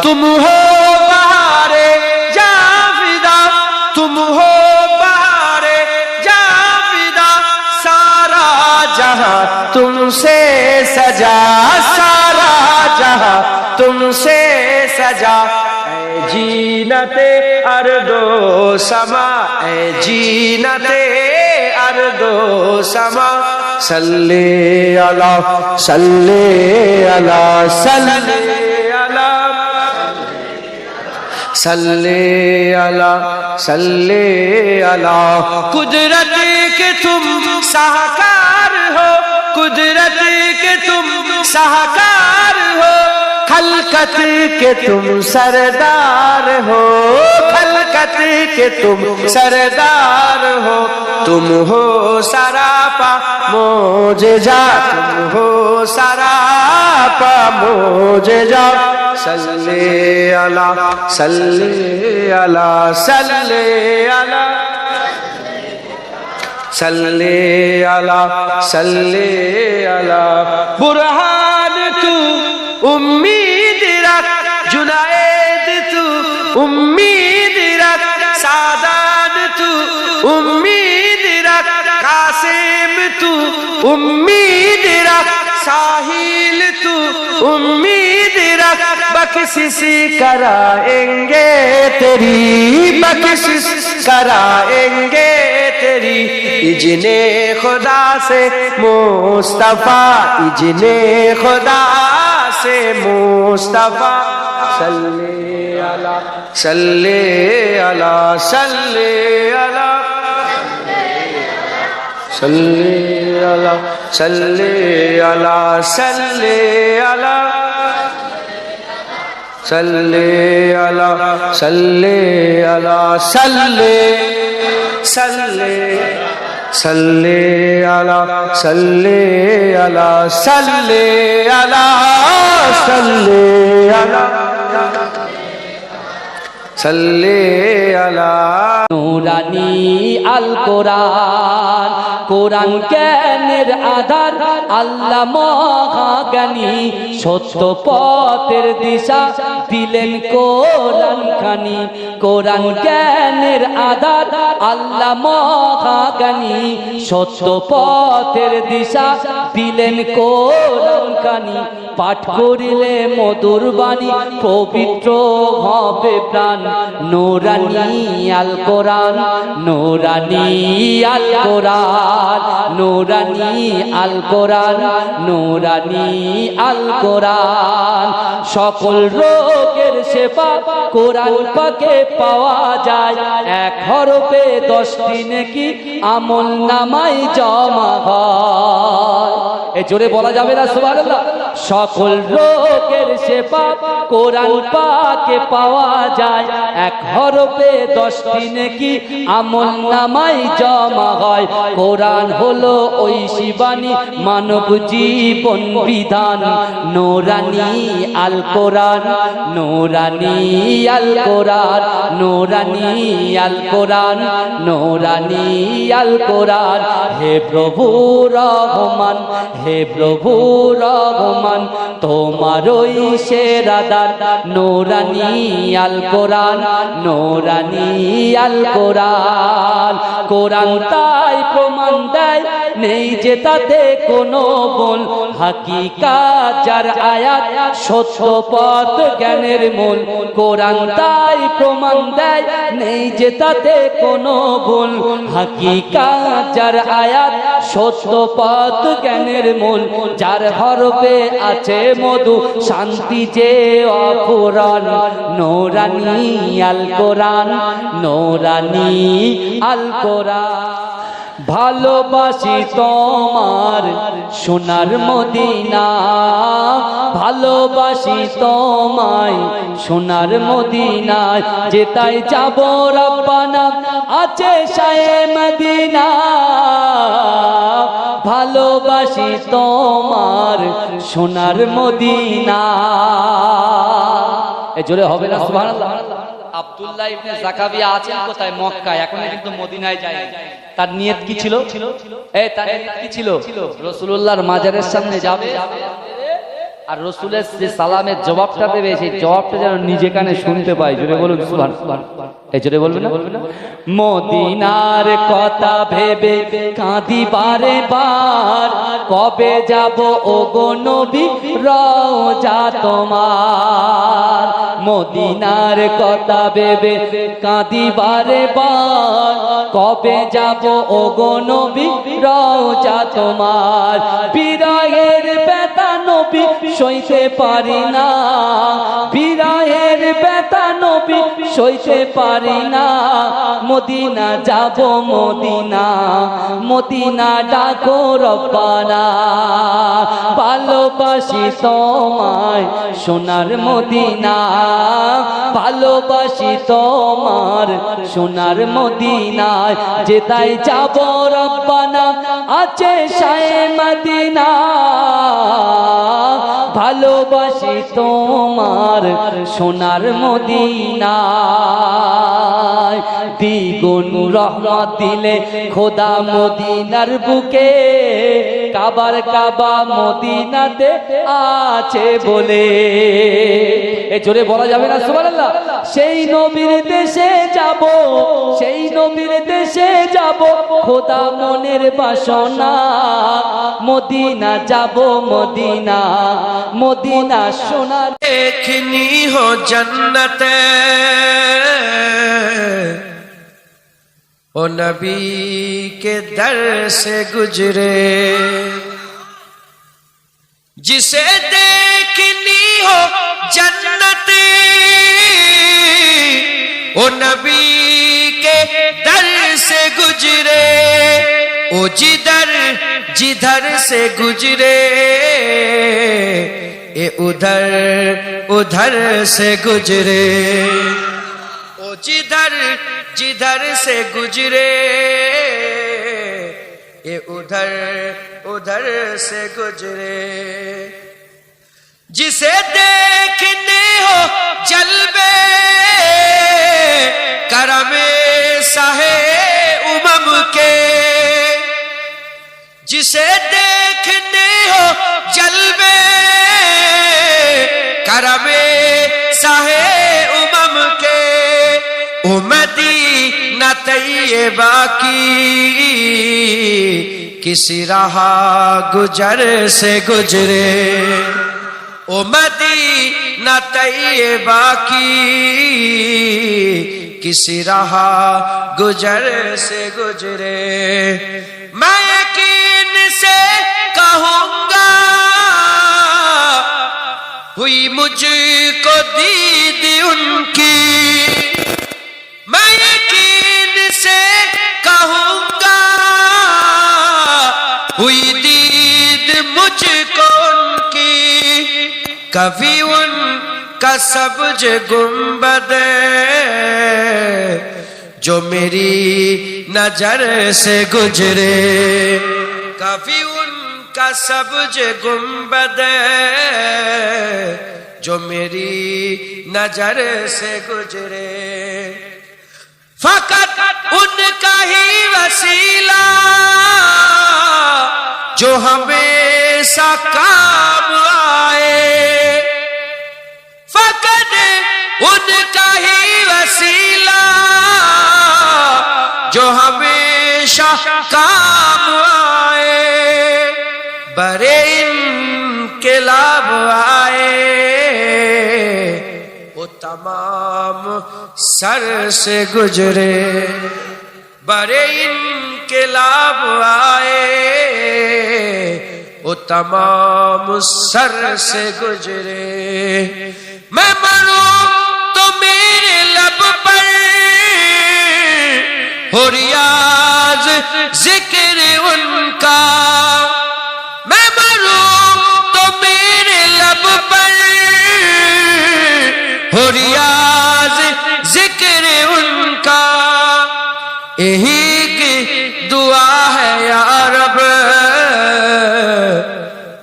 तुम हो बहारे जाविदा तुम हो बहारे जाविदा सारा जहां तुमसे सजा सारा जहां तुमसे सजा जीनते अर्दो समा ए जीनते अर्दो समा सल्ले अला कुदरत के तुम साहकार हो कुदरत के तुम साहकार हो खलकत के तुम सरदार हो खलकत के तुम सरदार हो तुम हो सरापा मोजेजा तुम हो सरापा मोजेजा सल्ले अला बुरहान तू उम्मीद रख जुनायद तू उम्मीद रख सादान तू उम्मीद रख कासिम तू उम्मीद रख साहिल तू उम्मीद रख बख्शिश कराएंगे तेरी बख्शिश कराएंगे तेरी इजने खुदा से मुस्तफा इजने खुदा से मुस्तफा सल्ले अला सल्ले अला सल्ले अला सल्ले सल्ले सल्ले अला सल्ले अला सल्ले अला सल्ले अला सल्ले अला নূরানী আল কোরআন, কোরআন জ্ঞানের আধার, আল্লাহ মহাজ্ঞানী, সত্য পথের দিশা দিলেন কোরআন খানি। কোরআন জ্ঞানের আধার, আল্লাহ মহাজ্ঞানী, সত্য পথের দিশা দিলেন কোরআন খানি। পাঠ করিলে মধুর বাণী, পবিত্র হবে প্রাণ। নূরানী আল কোরআন, নূরানী আল কোরআন, নূরানী আল কোরআন, নূরানী আল কোরআন। সকল রোগের সেবা কোরআন পাকে পাওয়া যায়। এক হরফে 10টি নেকি আমল নামায় জমা হয়। এ জোরে বলা যাবে না সুবহানাল্লাহ? সকল রোগের সেবা কোরআন পাকে পাওয়া যায়। এক হরফে 10টি নেকি আমল নামায় জমা হয়। কোরআন হলো ঐশী বাণী, মানব জীবন বিধান। নূরানী আল কোরআন, নূরানী আল কোরআন, নূরানী আল কোরআন, নূরানী আল কোরআন। হে প্রভু রহমান, হে প্রভু রহমান, তোমারই সেরা দান। নূরানী আল কোরআন, নূরানী আল কোরআন। কোরআন তাই প্রমাণ দেয়, নেই যে তাতে কোনো ভুল। হাকিকাত যার আয়াত, সত্য পথ জ্ঞানের মূল। কোরআন তাই প্রমাণ দেয়, নেই যে তাতে কোনো ভুল। হাকিকাত যার আয়াত, সত্য পথ জ্ঞানের মূল। যার হরফে আছে মধু, শান্তি যে অফুরান। নূরানী আল কোরআন, নূরানী আল কোরআন। ভালোবাসি তোমার সোনার মদিনা, ভালোবাসি তোমায় সোনার মদিনায়। যেতাই যাব রব্বানা আছে শায়ে মদিনা। ভালোবাসি তোমার সোনার মদিনা। এ জোরে হবে না সুবহানাল্লাহ? আব্দুল্লাহ ইবনে জাকাবিয়া আছেন কোথায়? মক্কায়। এখন কিন্তু মদিনায় যায়। তার নিয়ত কি ছিল? তার নিয়ত কি ছিল? রাসূলুল্লাহর মাজারের সামনে যাবে, আর রাসূলের যে সালামের জবাবটা দেবে, সেই জবাবটা যেন নিজে কানে শুনতে পায়। জোরে বলুন সুবহানাল্লাহ। এই জোরে বলবেন না? মদিনার কথা ভেবে কাঁদি বারে বার, কবে যাব ওগো নবী রওজা তোমার। মদিনার কথা ভেবে কাঁদি বারে বার, কবে যাব ওগো নবী রওজা তোমার। বিরহের ব্যথা নবী সইতে পারি না, বিরহের ব্যথা নবী সইতে পারি না। মদিনা যাব মদিনা, মদিনা ডাকো রব্বানা। ভালোবাসি তোমায় সোনার মদিনা, ভালোবাসি তোমার সোনার মদিনায়। যেতাই যাব রব্বানা আছে শায়ে মদিনা। ভালোবাসি তোমার সোনার মদিনায়। দ্বিগুণ রহমত দিলে খোদা মদিনার বুকে, কাবার কাবা মদিনাতে আছে বলে। এ জোরে বলা যাবে না সুবহানাল্লাহ? সেই নবীর দেশে যাব, সেই নবীর দেশে যাব, খোদা মনের বাসনা। মদিনা যাব মদিনা, মদিনা সোনার। देखनी हो जन्नत ओ नबी के दर से गुजरे, जिसे देखनी हो जन्नत ओ नबी के दर से गुजरे। ओ जिधर जिधर से गुजरे ये उधर उधर से गुजरे ओ जिधर जिधर से गुजरे ये उधर उधर से गुजरे जिसे देखने हो जलवे करमे साहे उमम के जिसे देखने हो जलवे करमे साहे उमम के मदीना तैयबा की किसी राह गुजर से गुजरे ओ मदीना तैयबा की किसी राह गुजर से गुजरे मैं यकीन से कहूँगा हुई मुझको दीद उनकी मैं यकीन से कहूँगा हुई दीद मुझको उनकी कभी उनका सब्ज गुंबद जो मेरी नजर से गुजरे कभी उनका सब्ज गुंबद जो मेरी नजर से गुजरे फकत उनका ही वसीला जो हमेशा काम आए फकत उनका ही वसीला जो हमेशा काम आए बड़े इनकलाब आए वो तमाम सर से गुजरे बड़े इनकलाब आए वो तमाम सर से गुजरे मैं मरूं तो मेरे लब पर हो रियाज जिक्र उनका मैं मरूं तो मेरे लब पर हो रियाज जिक्र उनका यही की दुआ है या रब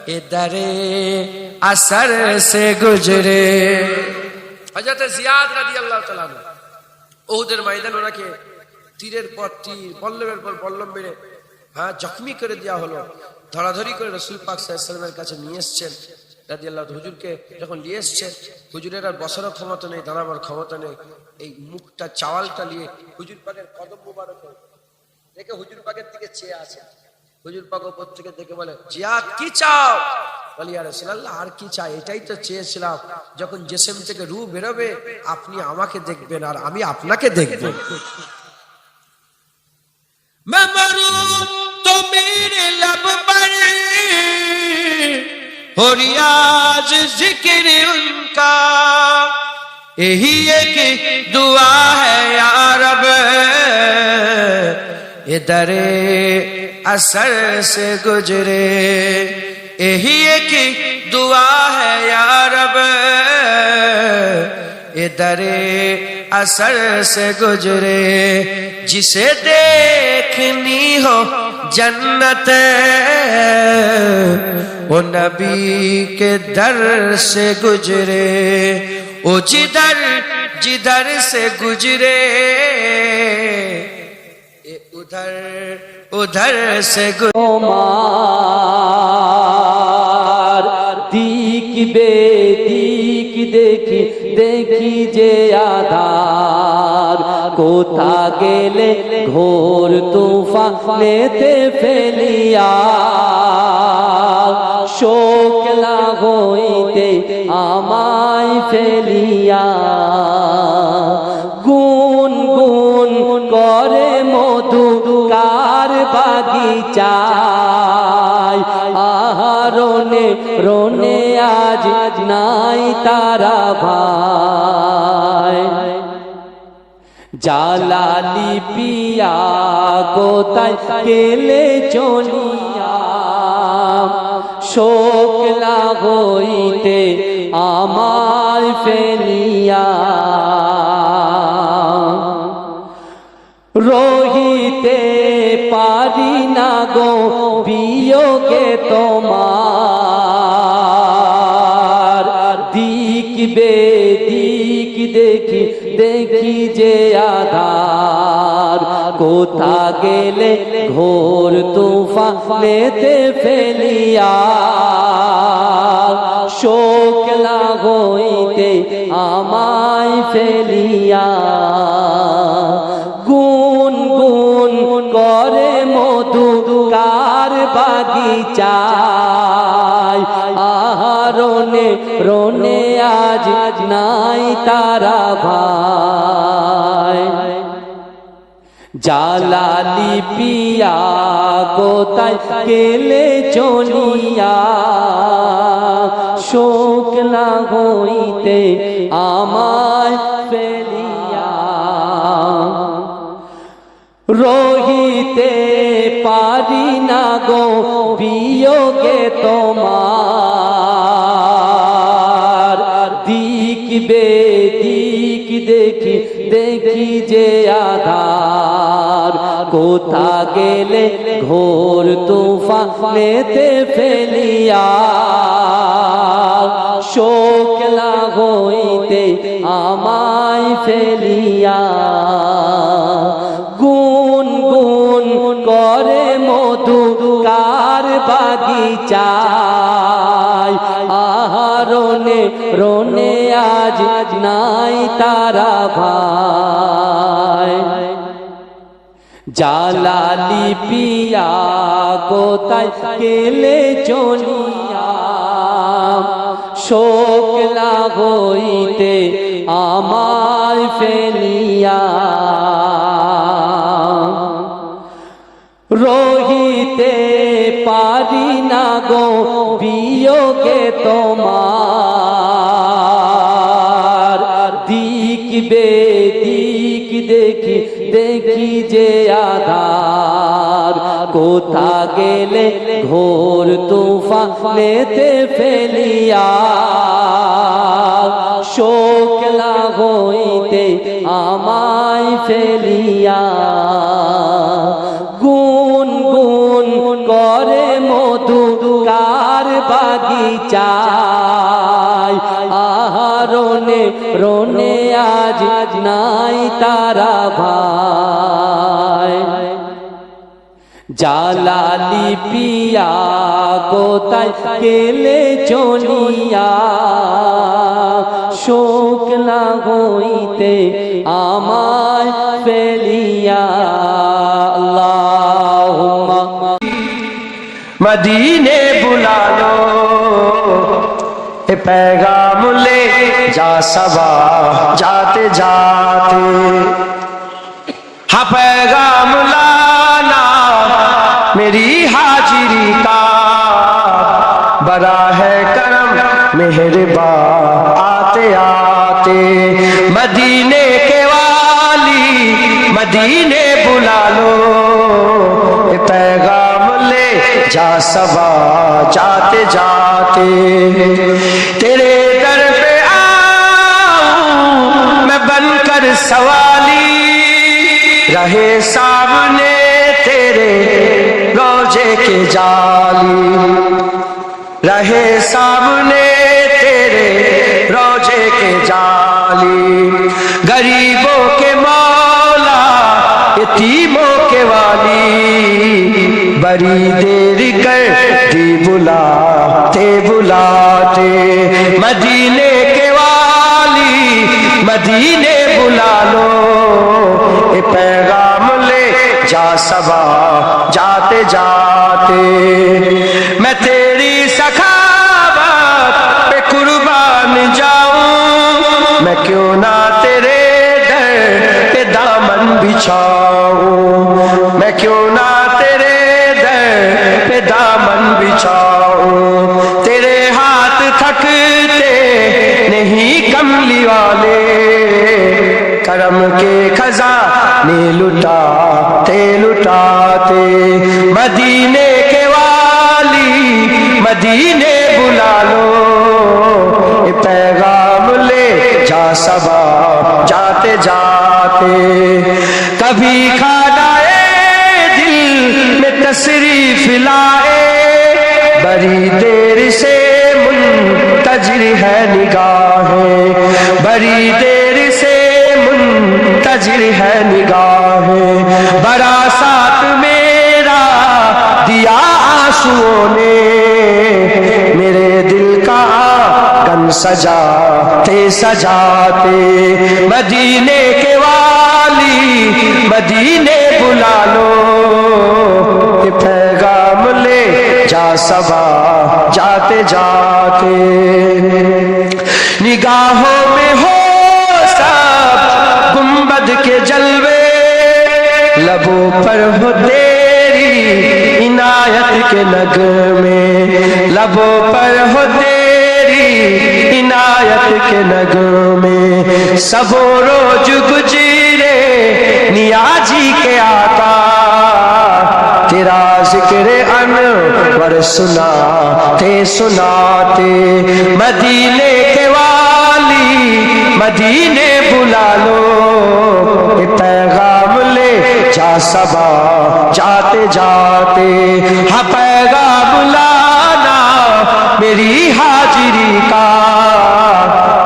इधरे असर से गुजरे हजरत जियाद রাদিয়াল্লাহু তাআলা ওহুদের ময়দানে ওনাকে তীরের পর তীর বল্লমের পর বল্লম মেরে জখমি করে দেওয়া হলো ধরাধরি করে রাসূল পাক সাল্লাল্লাহু আলাইহি ওয়াসাল্লামের কাছে নিয়ে এসেছেন রাদিয়াল্লাহু হুজুরকে যখন নিয়ে এসেছেন হুজুরের আর বসার ক্ষমতা নেই দাঁড়াবার ক্ষমতা নেই এই মুখটা চাওয়ালটা নিয়ে হুজুর পাকের কদম মোবারক দেখে হুজুর পাকের দিকে চেয়ে আছে হুজুর পাক উপর থেকে দেখে বলে জিয়াদ কি চাও বলি ইয়া রাসূলুল্লাহ আর কি চাই এটাই তো চেয়েছিলাম যখন জিসম থেকে রূহ বেরোবে আপনি আমাকে দেখবেন আর আমি আপনাকে দেখব मैं मरूं तो मेरे लब पर हो रियाज जिक्र उनका यही एक दुआ है या रब इधरे असर से गुजरे यही एक दुआ है या रब इधरे असर से गुजरे जिसे देखनी हो जन्नत वो नबी के दर से गुजरे वो जिधर जिधर से गुजरे ये उधर उधर से দিক বেদিক দেখি দেখি যে আধার কোথা গেলে ঘোর তুফানেতে ফেলিয়া শোক লাগইতে আমায় ফেলিয়া গুন গুন করে মধু কার বাগিচায় আহরণে রনে আজ নাই তারা ভাই জালালি পিয়া কোথায় গেলে চলিয়া শোকলা হইতে আমায় ফেলিয়া রহিতে পারি না গো বিয়োগে তোমার দিক বেদিক দেখি দেখি যে আধার কোথা গেলে ঘোর তুফানেতে ফেলিয়া শোকলা হইতে আমায় ফেলিয়া গুন গুন করে মধু কার বাগিচায় আহারনে রনে আজ নাই তারা ভাই জালালি পিয়া কোথায় গেলে চলিয়া শোকলা হইতে আমায় ফেলিয়া রহিতে পারি না গো বিয়োগে তোমার দিক বেদিক দেখি দেখি যে আধার কোথা গেলে ঘোর তুফানেতে ফেলিয়া শোকলা হইতে আমায় ফেলিয়া গুন গুন করে মধু কার বাগিচায় আহারনে রনে আজ নাই তারা ভাই জালালি পিয়া কোথায় গেলে চলিয়া শোকলা হইতে আমায় ফেলিয়া রহিতে পারি না গো বিয়োগে তোমার দিক বেদিক দেখি দেখি যে আধার কোথা গেলে ঘোর তুফানেতে ফেলিয়া শোকলা হইতে আমায় ফেলিয়া গুন গুন করে মধু কার বাগিচায় আহারনে রনে আজ নাই তারা ভাই জালালি পিয়া কোথায় গেলে চলিয়া শোকলা হইতে আমায় ফেলিয়া আল্লাহুম্মা मदीने बुला लो ए पैगाम ले जा सबा जाते जाते हाँ पैगाम लाना मेरी हाजिरी का बड़ा है करम मेहरबा आते आते मदीने के वाली मदीने बुला लो ए पैगाम ले जा सबा जाते जाते तेरे दर पे आऊं मैं बनकर सवाली रहे सामने तेरे रोजे के जाली रहे सामने तेरे रोजे के जाली गरीबों के मौला यतीमों के वाली बड़ी देर कर दी बुलाते बुलाते मदीने के वाली मदीने बुला लो ए पैगाम ले जा सबा जाते जाते मैं तेरी सखावत पे कुर्बान जाऊं मैं क्यों ना तेरे दर पे दामन बिछाऊं मैं क्यों ना तेरे दर पे दामन बिछाऊं तेरे हाथ थकते नहीं कमली वाले करम के खजाने लुटाते लुटाते मदीने के वाली मदीने बुला लो, ये पैगाम ले जा सबा जाते जाते। कभी खानाए दिल में तशरीफ लाए, बड़ी देर से मुंतजिर है निगाहें, बड़ी देर से मुंतजिर है निगाहें। बड़ा साथ मेरा दिया आंसुओं ने, मेरे दिल का आंगन सजाते सजाते। मदीने के वाली मदीने बुला लो, ये पैगाम ले जा सबा जाते जाते। निगाहों में हो सब गुंबद के जलवे, लबों पर हो तेरी इनायत के नगमे, लबों पर हो तेरी इनायत के नगमे। सबो रोज गुजरे नियाजी के आका, तेरा जिक्र अनवर सुनाते सुनाते। मदीने के वाली मदीने बुला लो, ये पैगाम ले जा सबा जाते जाते। हाँ पैगाम लाना मेरी हाजिरी का,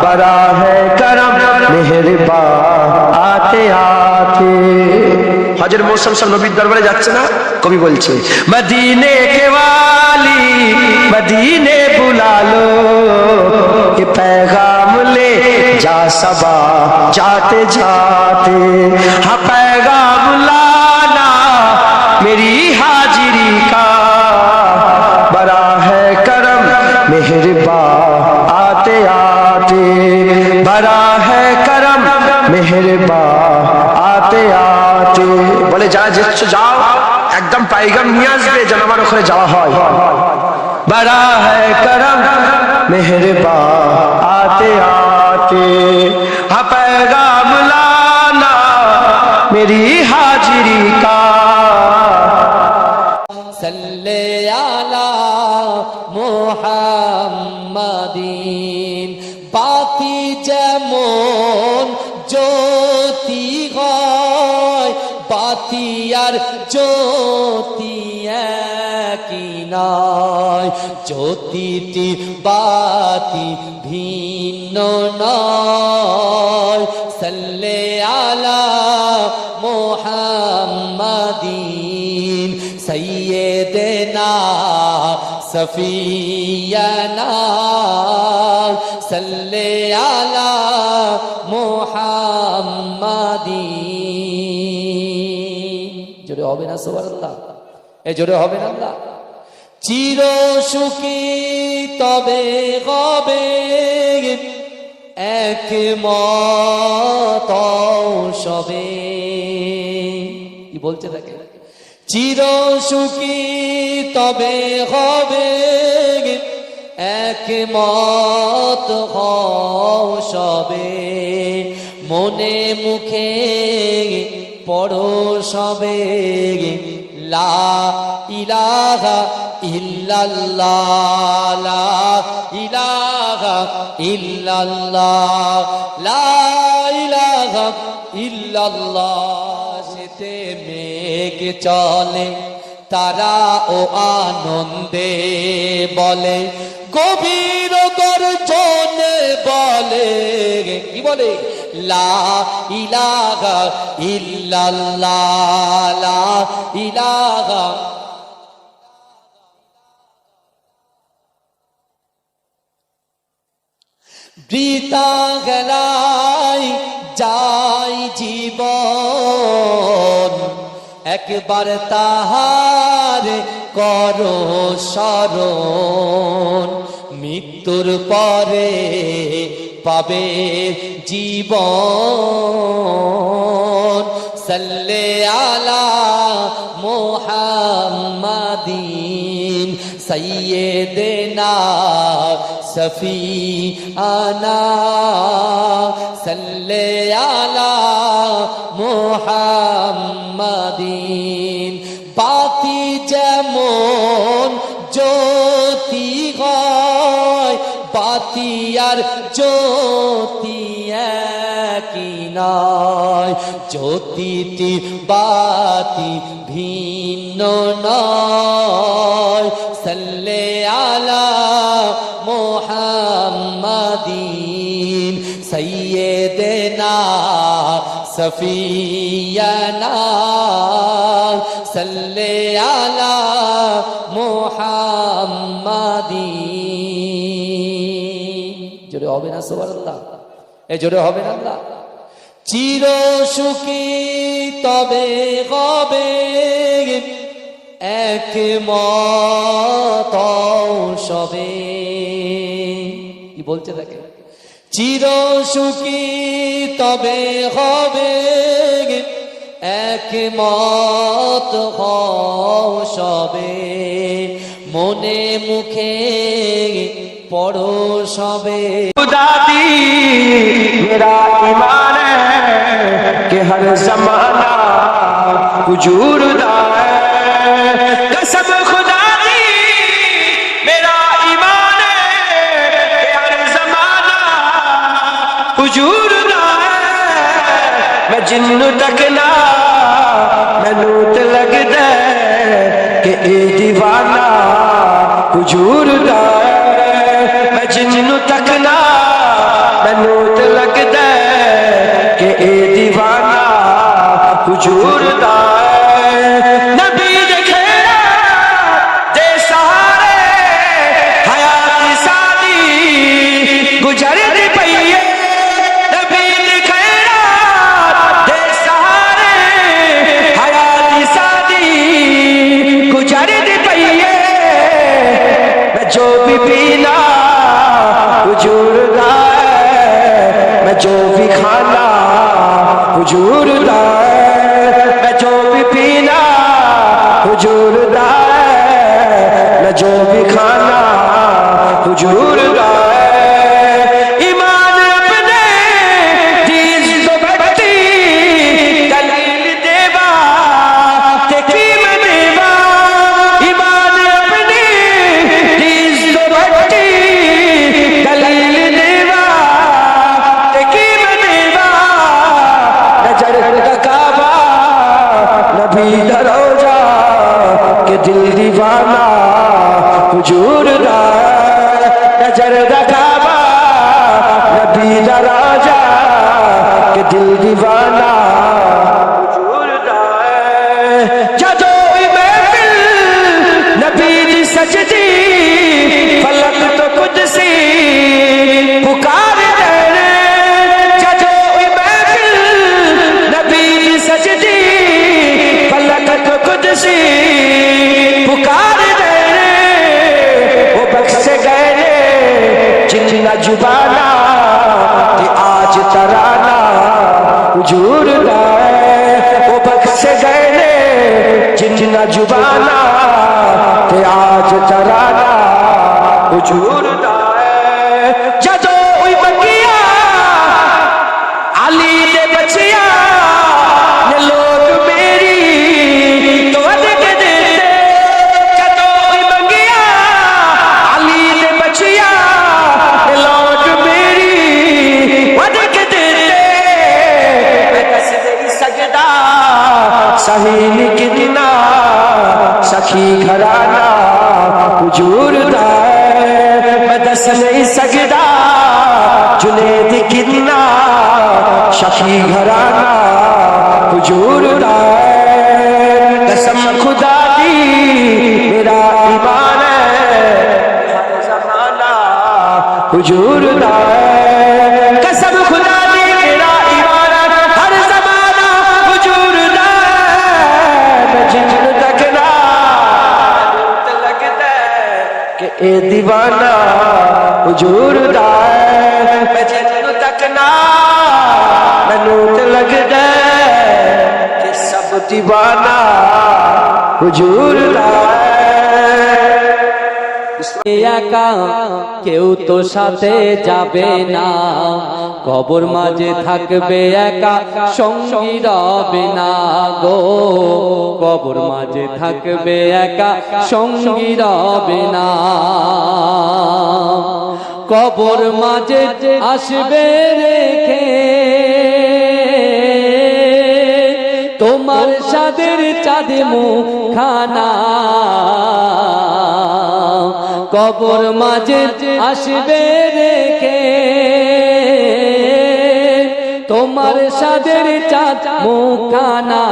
बड़ा है करम मेहरबान आते आते। हजर मौसम सब नबीर दरबारे जाচ্ছে না, কবি বলছে मदीने के वाली मदीने बुला लो, ये पैगाम ले जा सबा जाते जाते। हाँ पैगाम लाना मेरी हाजिरी का, बड़ा है करम मेहरबान आते आते। बड़ा है करम मेहरबान आते आते। বলে যারা যেচ্ছ যাও, একদম পাইগাম নিয়ে আসবে যেন আমার ওখানে যাওয়া হয়। बड़ा है करम मेहरबान आते आते। हाँ पैगाम लाना मेरी हाजिरी का। सल्ले आला मुहम्मदिन। बाती যেমন জ্যোতি হয়, বাতি আর জ্যোতি একই নয়। জ্যোতিটি বাতি ভিন্ন নয়। সাল্লে আলা মুহাম্মাদিন সৈয়দনা সফিয়ানা। সাল্লে আলা মুহাম্মাদিন। জোরে হবে না সুবহানাল্লাহ? এ জোরে হবে না আল্লাহ? চির সুখী তবে হবে একমত সবে। কি বলছে দেখে? চির সুখী তবে হবে একমত হও সবে। মনে মুখে পড়ো সবে লা ইলাহা ইল্লাল্লাহ, লা ইলাহা ইল্লাল্লাহ, লা ইলাহা ইল্লাল্লাহ। সেতে মেঘ চলে তারা ও আনন্দে বলে, গভীর গর্জনে বলে। কি বলে? লা ইলাহা ইল্লাল্লাহ, লা ইলাহা। বৃথা গেলাই যাই জীবন, একবার তাহার করো স্মরণ। মৃত্যুর পরে পাবে জীবন। সাল্লে আলা মুহাম্মাদিন সৈয়দনা সফিয়ানা। সাল্লে আলা মুহাম্মাদিন। বাতি যেমন জ্যোতি বাতি আর জ্যোতি একই নয়, জ্যোতিটি বাতি ভিন্ন নয়। সাল্লে আলা মুহাম্মাদিন সাইয়্যিদিনা সফিয়ানা, সাল্লে আলা মুহাম্মাদিন। জোরে হবে না সুবহানাল্লাহ? এই জোরে হবে না আল্লাহ? চির সুখী তবে হবে একমত সবে। কি বলছে দেখে, চির সুখী তবে হবে একমত সবে, মনে মুখে পড়ো সবে। खुदा दी मेरा ईमान है कि हर जमाना हुजूर दा है। कसम खुदा दी मेरा ईमान है कि हर जमाना हुजूर दा है। मैं जिन्नू तकना मैनू ते लगदा कि ए दीवाना हुजूर दा है। मैं जिन्नू तकना मैनू ते लगदा कि ए दीवाना हुजूर दा है। नबी दे खेरा दे सहारे हयात सादी गुजर दी पई है। नबी दे खेरा दे सहारे हयात सादी गुजर दी पई है। मैं जो भी पीना हुजूर दा है, मैं जो भी खाना हुजूर दा है, मैं जो भी पीना हुजूर दा है, मैं जो भी खाना हुजूर दा है। ईमान अपने दीन तो बट्टी दलील देवा ते कीमत देवा। ईमान अपने दीन तो बट्टी दलील देवा ते कीमत देवा। नजर का काबा नबी दा रोजा के दिल दीवाना हुजूर दा है। नजर का काबा नबी दा रोजा के दिल दीवाना हुजूर दा है। जदों महफिल नबी दी सजदी फलक तो कुदसी पुकार देने। जदों महफिल नबी दी सजदी फलक तो कुदसी पुकार देने। वो बख्श गए जिन्ना जुबाना ते आज तराना हुजूर दा है। वो बख्श गए जिन्ना जुबाना ते आज तराना हुजूर दा है। जदों बगिया अली दे बचिया ने लोग मेरी तो अदक देते। जदों बगिया अली दे बचिया ने लोग मेरी अदक देते। मैं दस नहीं सकदा सही कितना सखी घराना हुजूर दा है। मैं दस नहीं सकदा जुनेद कितना सखी घराना हुजूर दा है। कसम खुदा दी मेरा ईमान है हर जमाना हुजूर दा है। कसम खुदा दी मेरा ईमान है हर जमाना हुजूर दा है। मैं जिन्नू तकना लगदा कि ए दीवाना हुजूर दा है। मैं जिन्नू तकना मैनू ते लगदा कि सब दीवाना हुजूर दा है। একা কেউ তো সাথে যাবে না, কবর মাঝে থাকবে একা সঙ্গী রবে না গো। কবর মাঝে থাকবে একা সঙ্গী রবে না। কবর মাঝে আসবে রেখে তোমার সাদের চাঁদ মুখানা কবর মাঝে আসবে রেখে তোমার সাদের চাঁদ মুখানা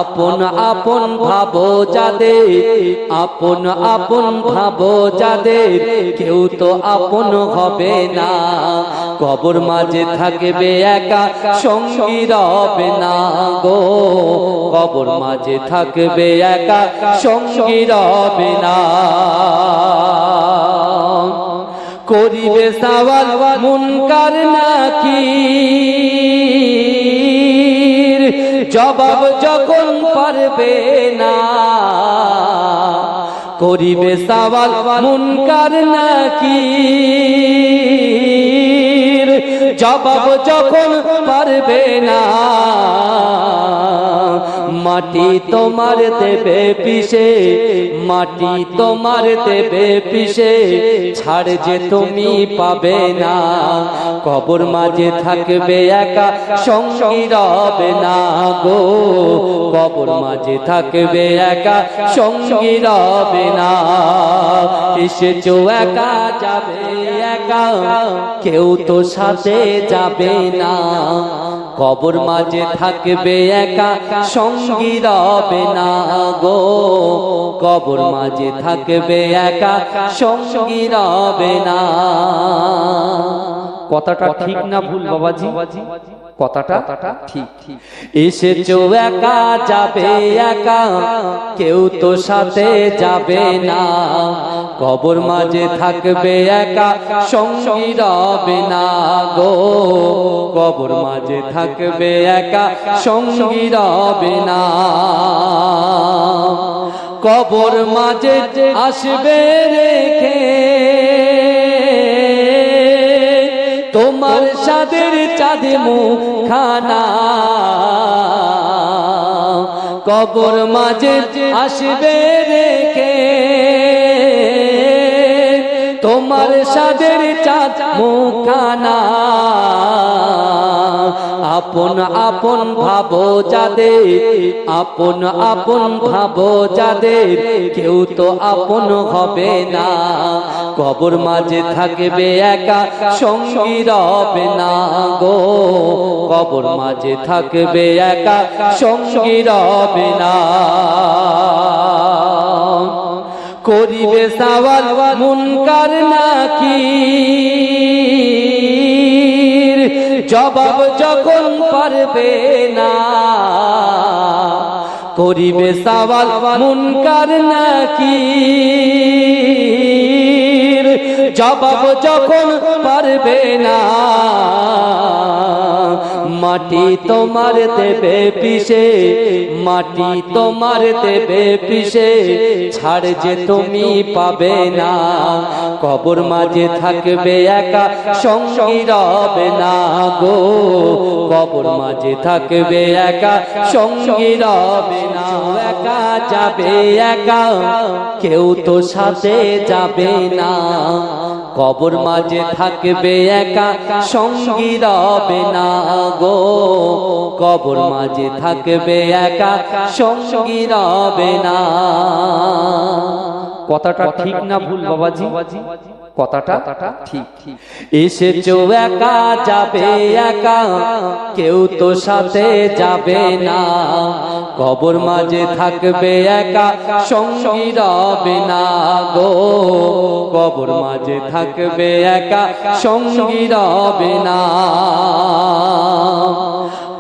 আপন আপন ভাবো যাদের আপন আপন ভাবো যাদের কেউ তো আপন হবে না কবর মাঝে থাকবে একা সঙ্গী রবে না গো কবর মাঝে থাকবে একা সঙ্গী রবে না করিবে সওয়াল মুনকার নাকির জবাব যখন পারবে না করিবে সওয়াল মুনকার নাকির জবাব যখন পারবে না মাটি তোমার দেবে পিষে মাটি তোমার দেবে পিষে ছাড় যে তুমি পাবে না কবর মাঝে থাকবে একা সঙ্গী রবে না গো কবর মাঝে থাকবে একা সঙ্গী রবে না এসেছো একা যাবে একা কেউ তো সাথে যাবে না কবর মাঝে থাকবে একা সঙ্গী রবে না গো কবর মাঝে থাকবে একা সঙ্গী রবে না কথাটা ঠিক না ভুল বাবাজি কথাটা ঠিক এসেছো একা যাবে একা কেউ তো সাথে যাবে না কবর মাঝে থাকবে একা সঙ্গী রবে না গো কবর মাঝে থাকবে একা সঙ্গী রবে না কবর মাঝে আসবে রেখে তোমার সাদের চাঁদ মুখানা কবর মাঝে আসবে রেখে তোমার সাদের চাঁদ মুখানা আপন আপন ভাবো যাদের আপন আপন ভাবো যাদের কেউ তো আপন হবে না কবর মাঝে থাকবে একা সঙ্গী রবে না গো কবর মাঝে থাকবে একা সঙ্গী রবে না করিবে সওয়াল মুনকার নাকির জবাব যখন পারবে না করিবে সওয়াল মুনকার নাকির জবাব যখন পারবে না মাটি তোমার দেবে পিষে মাটি তোমার দেবে পিষে ছাড় যে তুমি পাবে না কবর মাঝে থাকবে একা সঙ্গী রবে না গো কবর মাঝে থাকবে একা সঙ্গী রবে না একা যাবে একা কেউ তো সাথে যাবে না কবর মাঝে থাকবে একা সঙ্গী রবে না গো কবর মাঝে থাকবে একা সঙ্গী রবে না কথাটা ঠিক না ভুল বাবাজি কথাটা ঠিক এসেছো একা যাবে একা কেউ তো সাথে যাবে না কবর মাঝে থাকবে একা সঙ্গী রবে না গো কবর মাঝে থাকবে একা সঙ্গী রবে না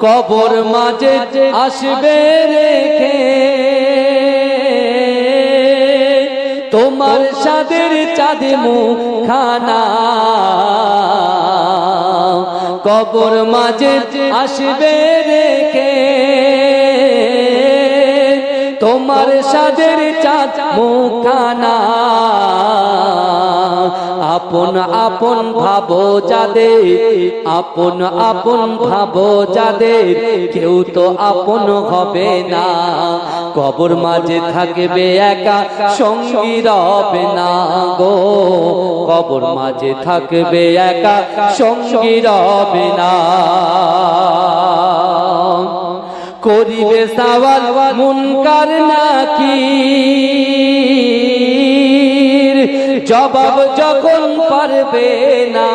কবর মাঝে আসবে রেখে তোমার সাদের চাঁদ মুখানা কবর মাঝে আসবে রেখে তোমার সাদের চাঁদ মুখানা আপন আপন ভাবো যাদের, আপন আপন ভাবো যাদের, কেউ তো আপন হবে না। কবর মাঝে থাকবে একা, সঙ্গী রবে না গো। কবর মাঝে থাকবে একা, সঙ্গী রবে না। করিবে সওয়াল মুনকার নাকির, জবাব যখন পারবে না।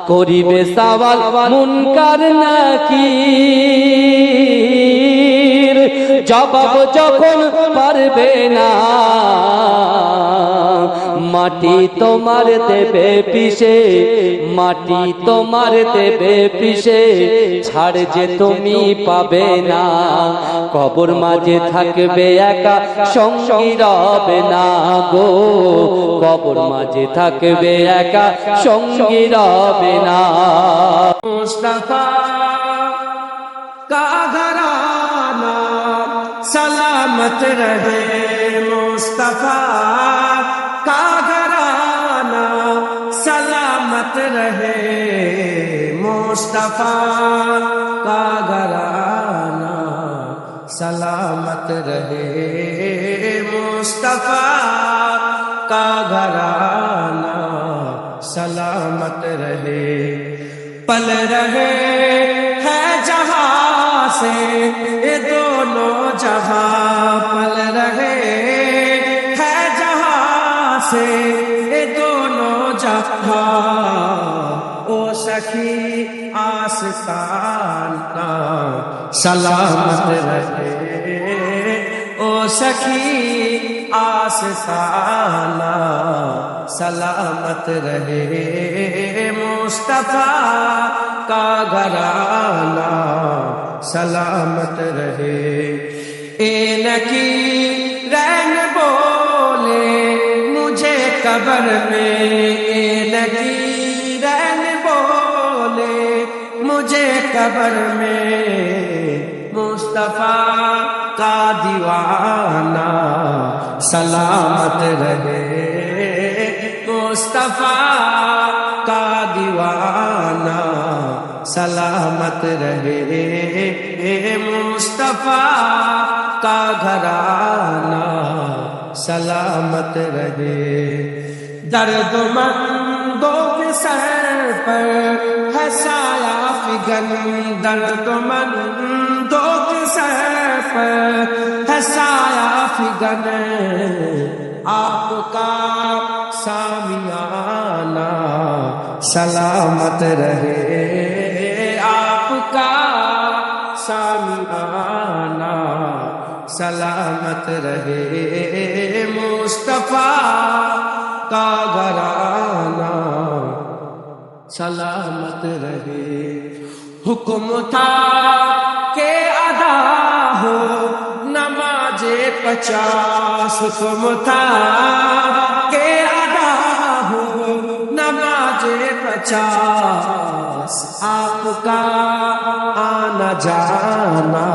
করিবে সওয়াল মুনকার নাকির, জবাব যখন পারবে না। মাটি তোমার দেবে পিষে, মাটি তোমার দেবে পিষে, ছাড় যে তুমি পাবে না। কবর মাঝে থাকবে একা, সঙ্গী রবে না গো। কবর মাঝে থাকবে একা, সঙ্গী রবে না। मुस्तफा का घराना सलामत रहे, मुस्तफा का घराना सलामत रहे, मुस्तफा का घराना सलामत रहे, मुस्तफा का घराना सलामत रहे। पल रहे हैं जहां से ये दोनों जहां, पल रहे हैं जहां से ये दोनों जहां। ओ सखी आस्ताना सलामत रहे, ओ सखी आस्ताना सलामत रहे, मुस्तफा का घराना सलामत रहे। ए नकी रैन बोले मुझे कब्र में, ए नकी रैन बोले मुझे कब्र में, मुस्तफा का दीवाना सलामत रहे, मुस्तफा का दीवाना सलामत रहे, मुस्तफा का घराना सलामत रहे। दर्दमंदों के सर पर है साया फिगन, दर्दमंदों के सर पर है साया फिगन, आपका सामियाना सलामत रहे, आपका सामियाना सलामत रहे, मुस्तफा का घराना सलामत रहे। हुक्म था के अदा हो नमाजे 50, हुक्म था के अदा हो नमाजे 50, आपका आना जाना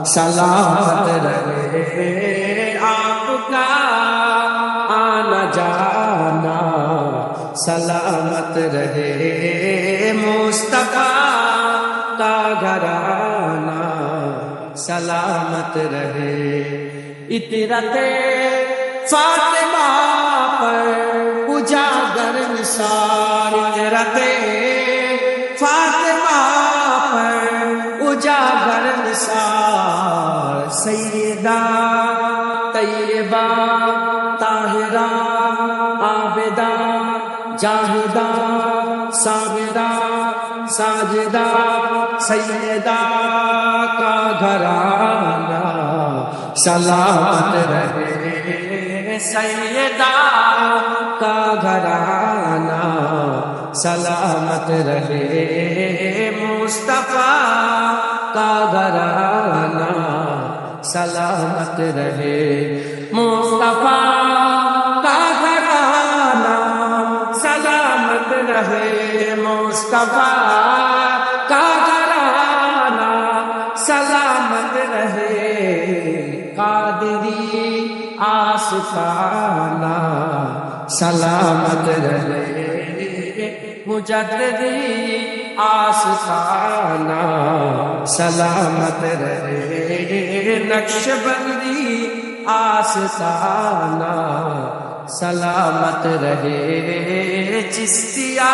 सलामत रहे, आपका आना जाना सलामत रहे, मुस्तफा का घराना सलामत रहे। इतरते फातिमा पर उजागर निसार, इतरते फातिमा पर उजागर निसार, सैयदा तैयबा ताहिरा आबिदा जाहिदा साबिदा साजिदा सैयदा का घराना सलामत रहे, सैयदा का घराना सलामत रहे, मुस्तफा का घराना सलामत रहे, मुस्तफा का घराना सलामत रहे, मुस्तफा का घराना सलामत रहे। कादरी आस्ताना सलामत रहे मुजद्दिदी आस्ताना, सलामत रहे नक्शबंदी आस्ताना, सलामत रहे चिश्तिया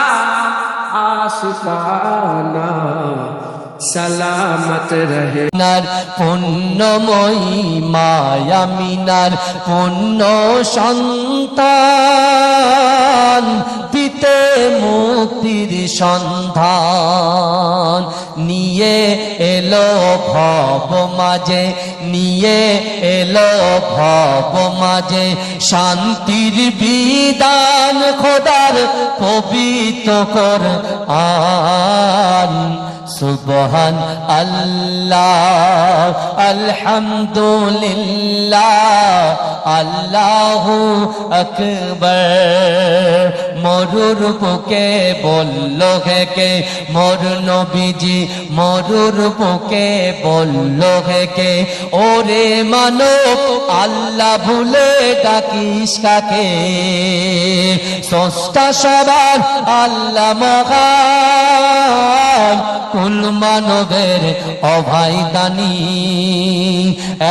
आस्ताना, सलामत रहे। মিনার পুণ্যময়ী মায়া মিনার পুণ্য সন্তান, দিতে মুক্তির সন্ধান নিয়ে এলো ভব মাঝে, নিয়ে এলো ভব মাঝে শান্তির বিধান খোদার পবিত্র কোরআন। সুবহান আল্লাহ আলহামদুলিল্লাহ আল্লাহু আকবার। মরুর বুকে বলল কে মোর নবীজি, মরুর বুকে বলল কে ওরে মানব আল্লাহ ভুলে ডাকিস কাকে, স্রষ্টা সবার আল্লাহ মহান, কুল মানবের অভাই দানি।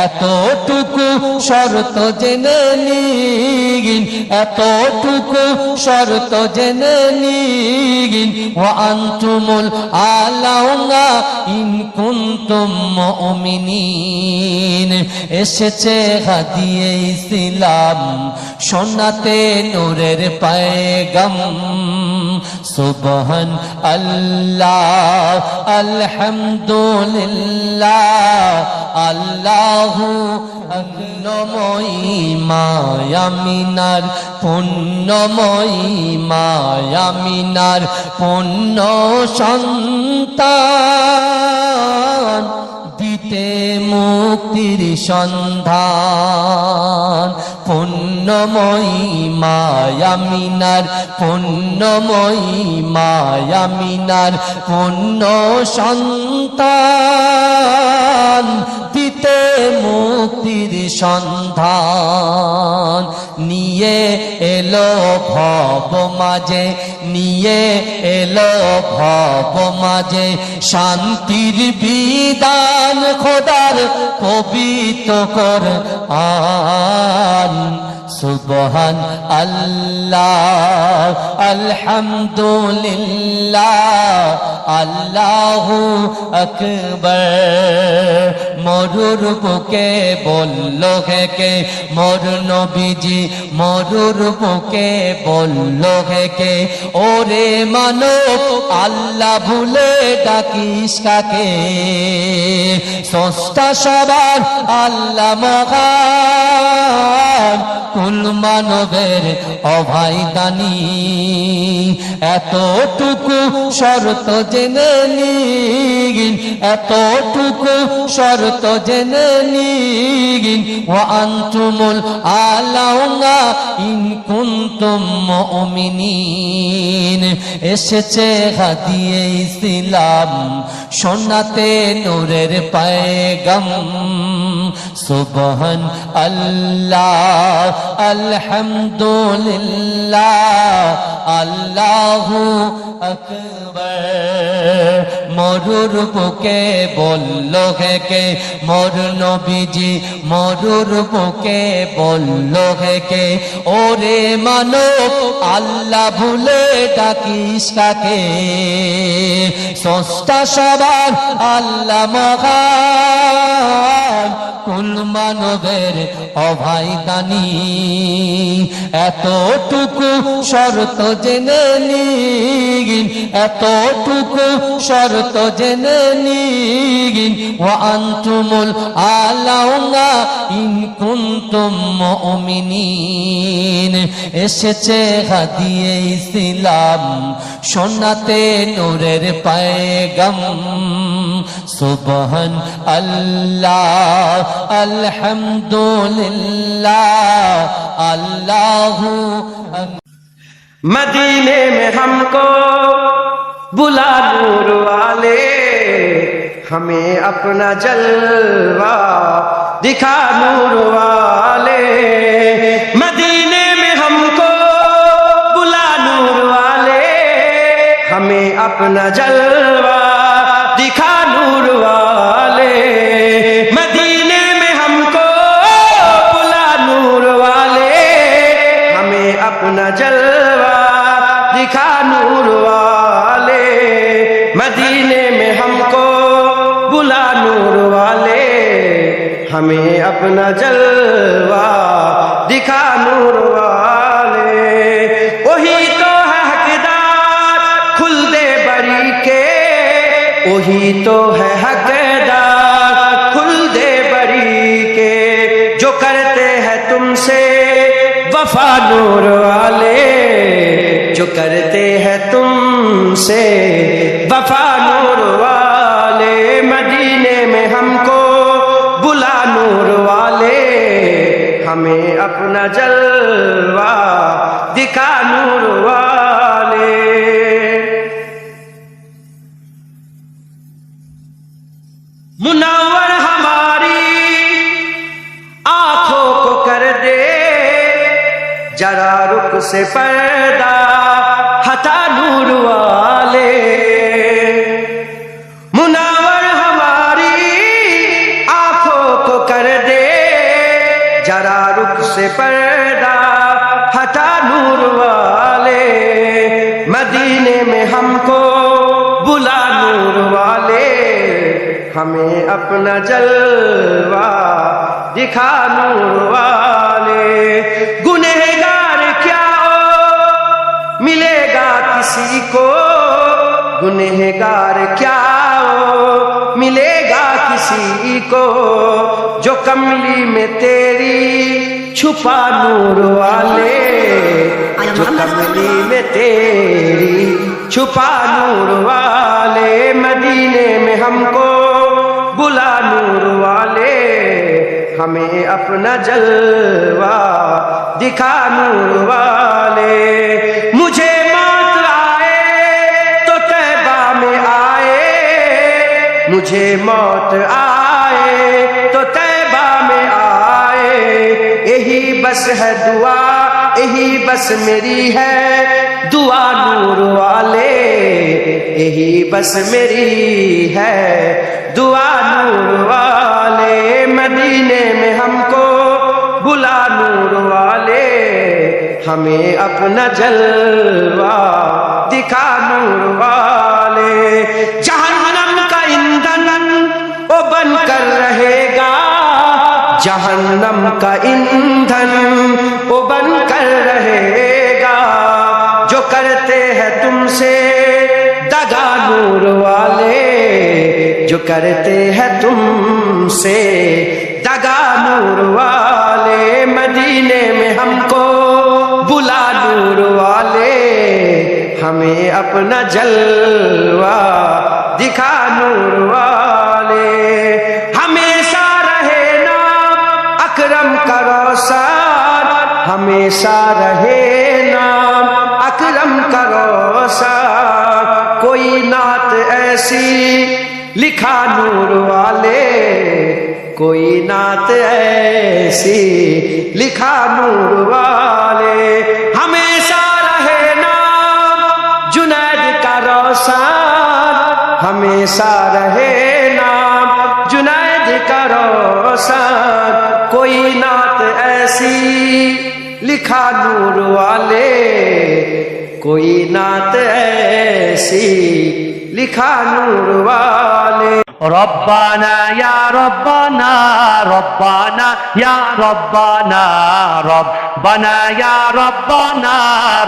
এতটুকু শর্ত জেনে নিন, এতটুকু শর্ত জেনে নিন, ওয়া আনতুমুল আলাউনা ইন কুনতুম মুমিনিন। এসেছে হাদিয়ে ইসলাম শোনাতে নূরের পায়গাম। সুবহান আল্লাহ আলহামদুলিল্লাহ আল্লাহু পুণ্যময়ী মায়া মিনার, পুণ্যময়ী মায়া মিনার পুণ্য সন্তান, দিতে মুক্তির সন্ধান। পুণ্যময়ী মায়া মিনার, পুণ্যময়ী মায়া মিনার পুণ্য সন্তান, দিতে মুক্তির সন্ধান নিয়ে এলো ভব মাঝে, নিয়ে এলো ভব মাঝে শান্তির বিধান খোদার পবিত্র কোরআন। সুবহান আল্লাহ আলহামদুলিল্লাহ আল্লাহু আকবার। মরুর বুকে বলল কে মোর নবীজি, মরুর বুকে বলল কে ওরে মানব আল্লাহ ভুলে ডাকিস কাকে, স্রষ্টা সবার আল্লাহ মহান, কুল মানবের অভাই দানি। এতটুকু শর্ত জেনে নিন, এতটুকু শর্ত জেনে নিন, ওয়া আনতুমুল আলাউনা ইন কুনতুম মুমিনিন। এসেছে হাদিয়ে ইসলাম শোনাতে নূরের পায়গাম। সুবহান আল্লাহ আলহামদুলিল্লাহ আল্লাহু আকবার। মরুর বুকে বলল কে মোর নবীজি, মরুর বুকে বলল কে ওরে মানব আল্লাহ ভুলে ডাকিস কাকে, স্রষ্টা সবার আল্লাহ মহান, কুল মানবের অভাই দানি। এতটুকু শর্ত জেনে নিন, এতটুকু শর্ত জেনে নিন, ওয়া আনতুমুল আলাউনা ইন কুনতুম মুমিনিন। এসেছে হাদিয়ে ইসলাম শোনাতে নূরের পায়গাম। সুবহান আল্লাহ अल्हम्दुलिल्लाह अल्लाह मदीने में हमको बुला नूर वाले, हमें अपना जलवा दिखा नूर वाले। मदीने में हमको अपना जलवा दिखा नूर वाले, मदीने में हमको बुला नूर वाले, हमें अपना जलवा दिखा नूर वाले, मदीने में हमको बुला नूर वाले, हमें अपना जलवा दिखा नूर वाले। वही तो है हकदार खुल दे बरी के, वही तो है हकदार खुल दे बरी के, जो करते हैं तुमसे वफा नूर वाले, जो करते हैं तुमसे वफा नूर वाले, मदीने में हमको बुला नूर वाले, हमें अपना जलवा दिखा नूर वाले। मुनव्वर हमारी आंखों को कर दे जरा रुख से पर्दा हटा नूर वाले, मुनव्वर हमारी आंखों को कर दे जरा रुख से पर्दा हटा नूर वाले, मदीने में हमको बुला नूर वाले, हमें अपना जलवा दिखा नूर वाले। गुनहगार क्या हो मिलेगा किसी को, गुनहगार क्या हो मिलेगा किसी को, जो कमली में तेरी छुपा नूर वाले, जो कमली में तेरी छुपा नूर वाले, मदीने में हमको बुला नूर वाले, हमें अपना जलवा दिखा नूर वाले। मुझे मौत आए तो तैबा में आए, मुझे मौत आए तो तैबा में आए, यही बस है दुआ, यही बस मेरी है दुआ नूर वाले, यही बस मेरी है दुआ नूर वाले, मदीने में हमको बुला नूर वाले, हमें अपना जलवा दिखा नूर वाले। जहन्नम का ईंधन वो बनकर रहेगा, जहन्नम का ईंधन वो बनकर रहेगा, जो करते हैं तुमसे दगा नूर वाले, जो करते हैं तुमसे दगा नूर वाले, मदीने में हमको बुला नूर वाले, हमें अपना जलवा दिखा नूर वाले। हमेशा रहे नाम अकरम का रोशन, हमेशा रहे नाम अकरम का रोशन, कोई नात ऐसी लिखा नूर वाले, कोई नात ऐसी लिखा नूर वाले, हमेशा रहे नाम जुनैद का रोशन, हमेशा रहे नाम जुनैद का रोशन, कोई नात ऐसी लिखा नूर वाले, कोई नात ऐसी लिखा नूर वाले। रब्बाना या रब्बाना रब्बाना या रब्बाना रब्बाना या रब्बाना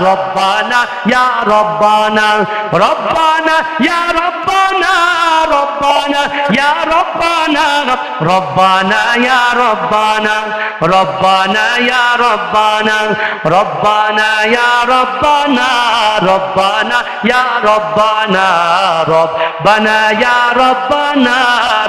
रब्बाना या रब्बाना रब्बाना या रब्बाना रब्बाना या रब्बाना रब्बाना या रब्बाना रब्बाना या रब्बाना रब्बाना या रब्बाना रब्बाना या रब्बाना रब्बाना या रब्बाना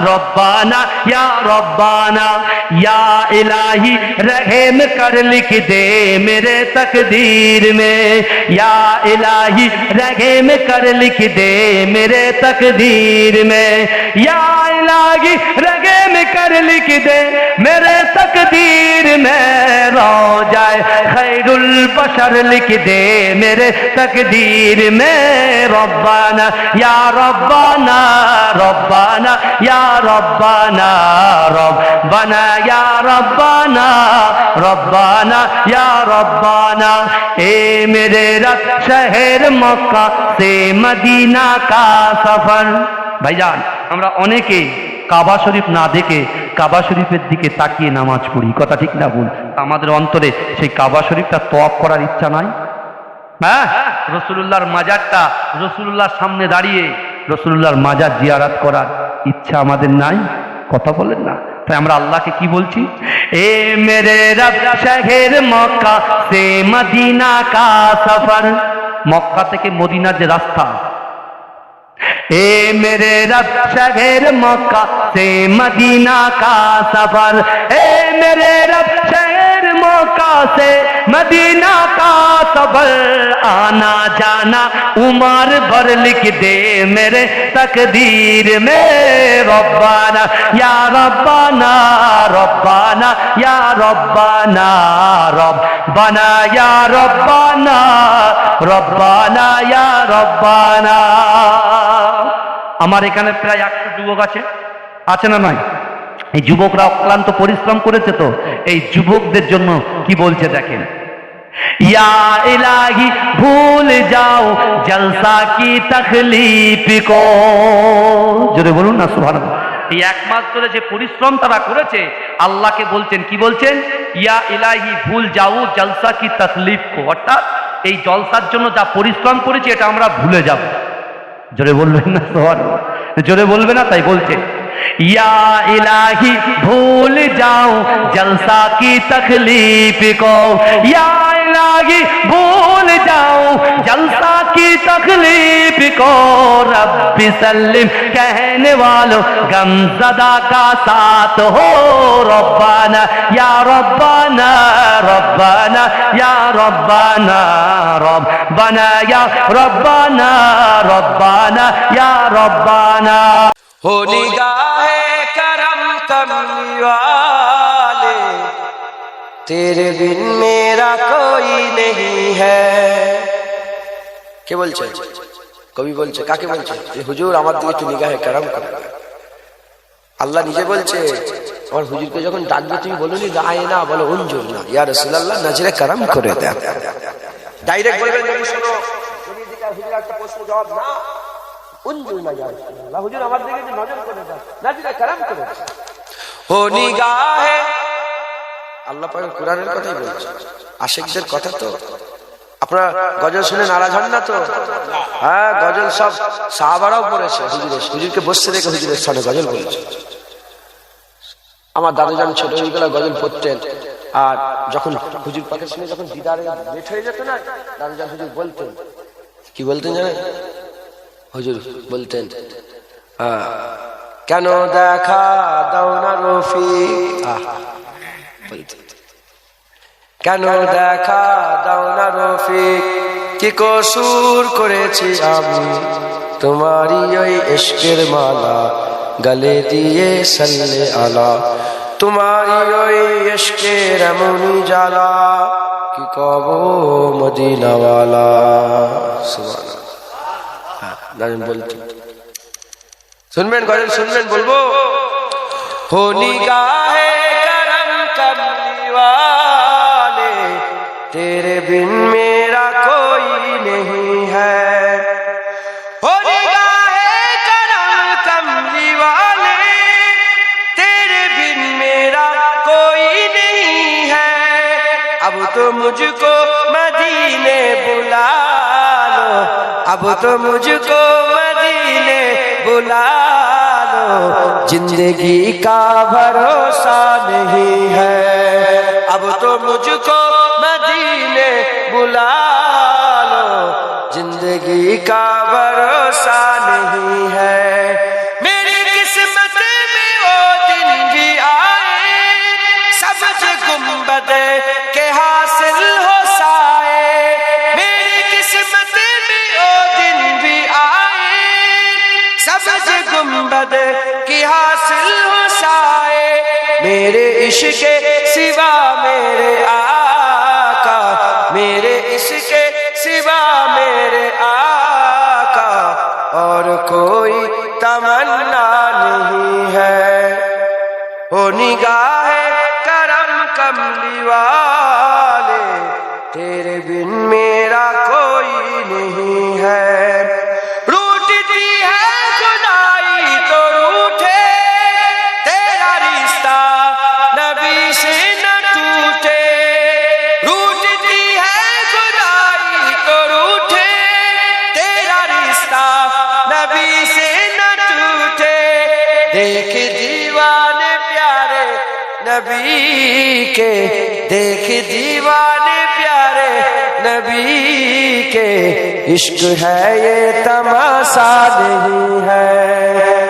रब्बाना या रब्बाना। या इलाही रहम कर लिख दे मेरे तकदीर में, या इलाही रहम कर लिख दे मेरे तकदीर में, या इलाही इलाही रगे में कर लिख दे मेरे तकदीर में रोजाए खैरुल बशर लिख दे मेरे तकदीर में रब्बाना या रब्बाना रब्बाना या रब्बाना रब्बाना या रब्बाना रब्बाना या रब्बाना ए मेरे रब शहर मक्का से मदीना का सफर। ভাইজান আমরা অনেকে কাবা শরীফ না দেখে কাবা শরীফের দিকে তাকিয়ে নামাজ পড়ি, কথা ঠিক না ভুল? আমাদের অন্তরে সেই কাবা শরীফটা তওয়াফ করার ইচ্ছা নাই? হ্যাঁ, রাসূলুল্লাহর মাজারটা, রাসূলুল্লাহর সামনে দাঁড়িয়ে রাসূলুল্লাহর মাজার জিয়ারত করার ইচ্ছা আমাদের নাই? কথা বলেন না। তাই আমরা আল্লাহকে কি বলছি? এ মেরে রব শহর মক্কা সে মদিনা কা সফর, মক্কা থেকে মদিনার যে রাস্তা, ए मेरे रब शहर मक्का से मदीना का सफर, ए मेरे रब शहर मक्का से मदीना का सफर, आना जाना उमर भर लिख दे मेरे तकदीर में रब्बाना या रब्बाना रब्बाना या रब्बाना रब्बाना या रब्बाना रब्बाना या रब्बाना। আমার এখানে প্রায় 100 যুবক আছে না নয়? এই যুবকরা অক্লান্ত পরিশ্রম করেছে, তো এই যুবকদের জন্য কি বলছে দেখেন, या इलाही भूल जाओ जलसा की तकलीफ को, জোরে বলুন না সুবহানাল্লাহ। এই এক মাস ধরে যে পরিশ্রম তারা করেছে আল্লাহকে বলছেন, কি বলছেন? ইয়া ইলাহি ভুল যাও জলসা কি তকলিফ কো, অর্থাৎ এই জলসার জন্য যা পরিশ্রম করেছে এটা আমরা ভুলে যাব। জোরে বলবেন না সুবহানাল্লাহ, জোরে বলবে না, তাই বলছে या इलाही भूल जाओ जलसा की तकलीफ को, या इलाही भूल जाओ जलसा की तकलीफ को, रब्बी सल्लिम कहने वालों गमज़दा का साथ हो, रब्बाना या रब्बाना रब्बाना या रब्बाना रब्बाना या रब्बाना रब्बाना या रब्बाना। हो निगाहे करम कमली वाले तेरे बिन मेरा कोई नहीं है। কে বলছে? কবি বলছে। কাকে বলছে? হুজুর আমার দিকে একটু নিগাহে করম করো। আল্লাহ নিজে বলছে, আমার হুজুরকে যখন ডাকবে তুমি বলুনি গায়ে না, বলো উনজুর না ইয়া রাসূলুল্লাহ নজরে করম করে দেন। ডাইরেক্ট বলবেন নবী শোনো, নবী দিকে হুজুর একটা প্রশ্ন জবাব না, उंजुर ना या रसूलुल्लाह हुजूर আমার দিকে যে নজর করে দাও, নজরে করম করে দাও। हो निगाहे, আল্লাহ পাক কোরআনের কথাই বলছে, আশিকদের কথা। তো আপনারা গজল শুনে নারাজ হন না তো? হ্যাঁ, গজল সব সাহাবারাও পড়েছে, হুজুরকে বসতে দেখে হুজুরের সামনে গজল বলেছে। আমার দাদুজান ছোট হয়েগুলা গজল পড়তেন, আর যখন হুজুর পাকের শুনে যখন দিদারে লেট হয়ে যেত না, দাদুজান হুজুর বলতেন, কি বলতেন জানেন? হুজুর বলতেন, কেন দেখা দাও না রফিক, বলতেন কেন দেখা দাও না রফিক, কি কসুর করেছি আমি, তোমারই ওই ইশকের মালা গলে দিয়ে সাল্লে আলা, তোমারই ওই ইশকের এমনই জ্বালা, কি কব মদিনাওয়ালা। সুবহানাল্লাহ। বলতে শুনবেন, গজল শুনবেন, বলবো हो निगाहे करम कमली वाले तेरे बिन मेरा कोई नहीं है, हो निगाहे करम कमली वाले तेरे बिन मेरा कोई नहीं है, अब तो मुझको मदीने बुला लो, अब तो मुझको मदीने बुला लो, जिंदगी का भरोसा नहीं है, अब तो मुझको मदीने बुला लो, जिंदगी का भरोसा नहीं है, मेरी किस्मत में वो दिन भी आए, सब्ज गुंबद के हासिल हो साए, मेरी किस्मत में वो दिन भी आए, सब्ज गुंबद की हासिल निगाहे करम कमली वाले, तेरे बिन मेरा कोई नहीं है। रूठती है खुदाई तो रूठे, तेरा रिश्ता नबी से न टूटे। रूठती है खुदाई तो रूठे, तेरा रिश्ता नबी से न टूटे। देख दीवाने प्यारे नबी के, देख दीवाने प्यारे नबी के, इश्क है ये तमाशा नहीं है।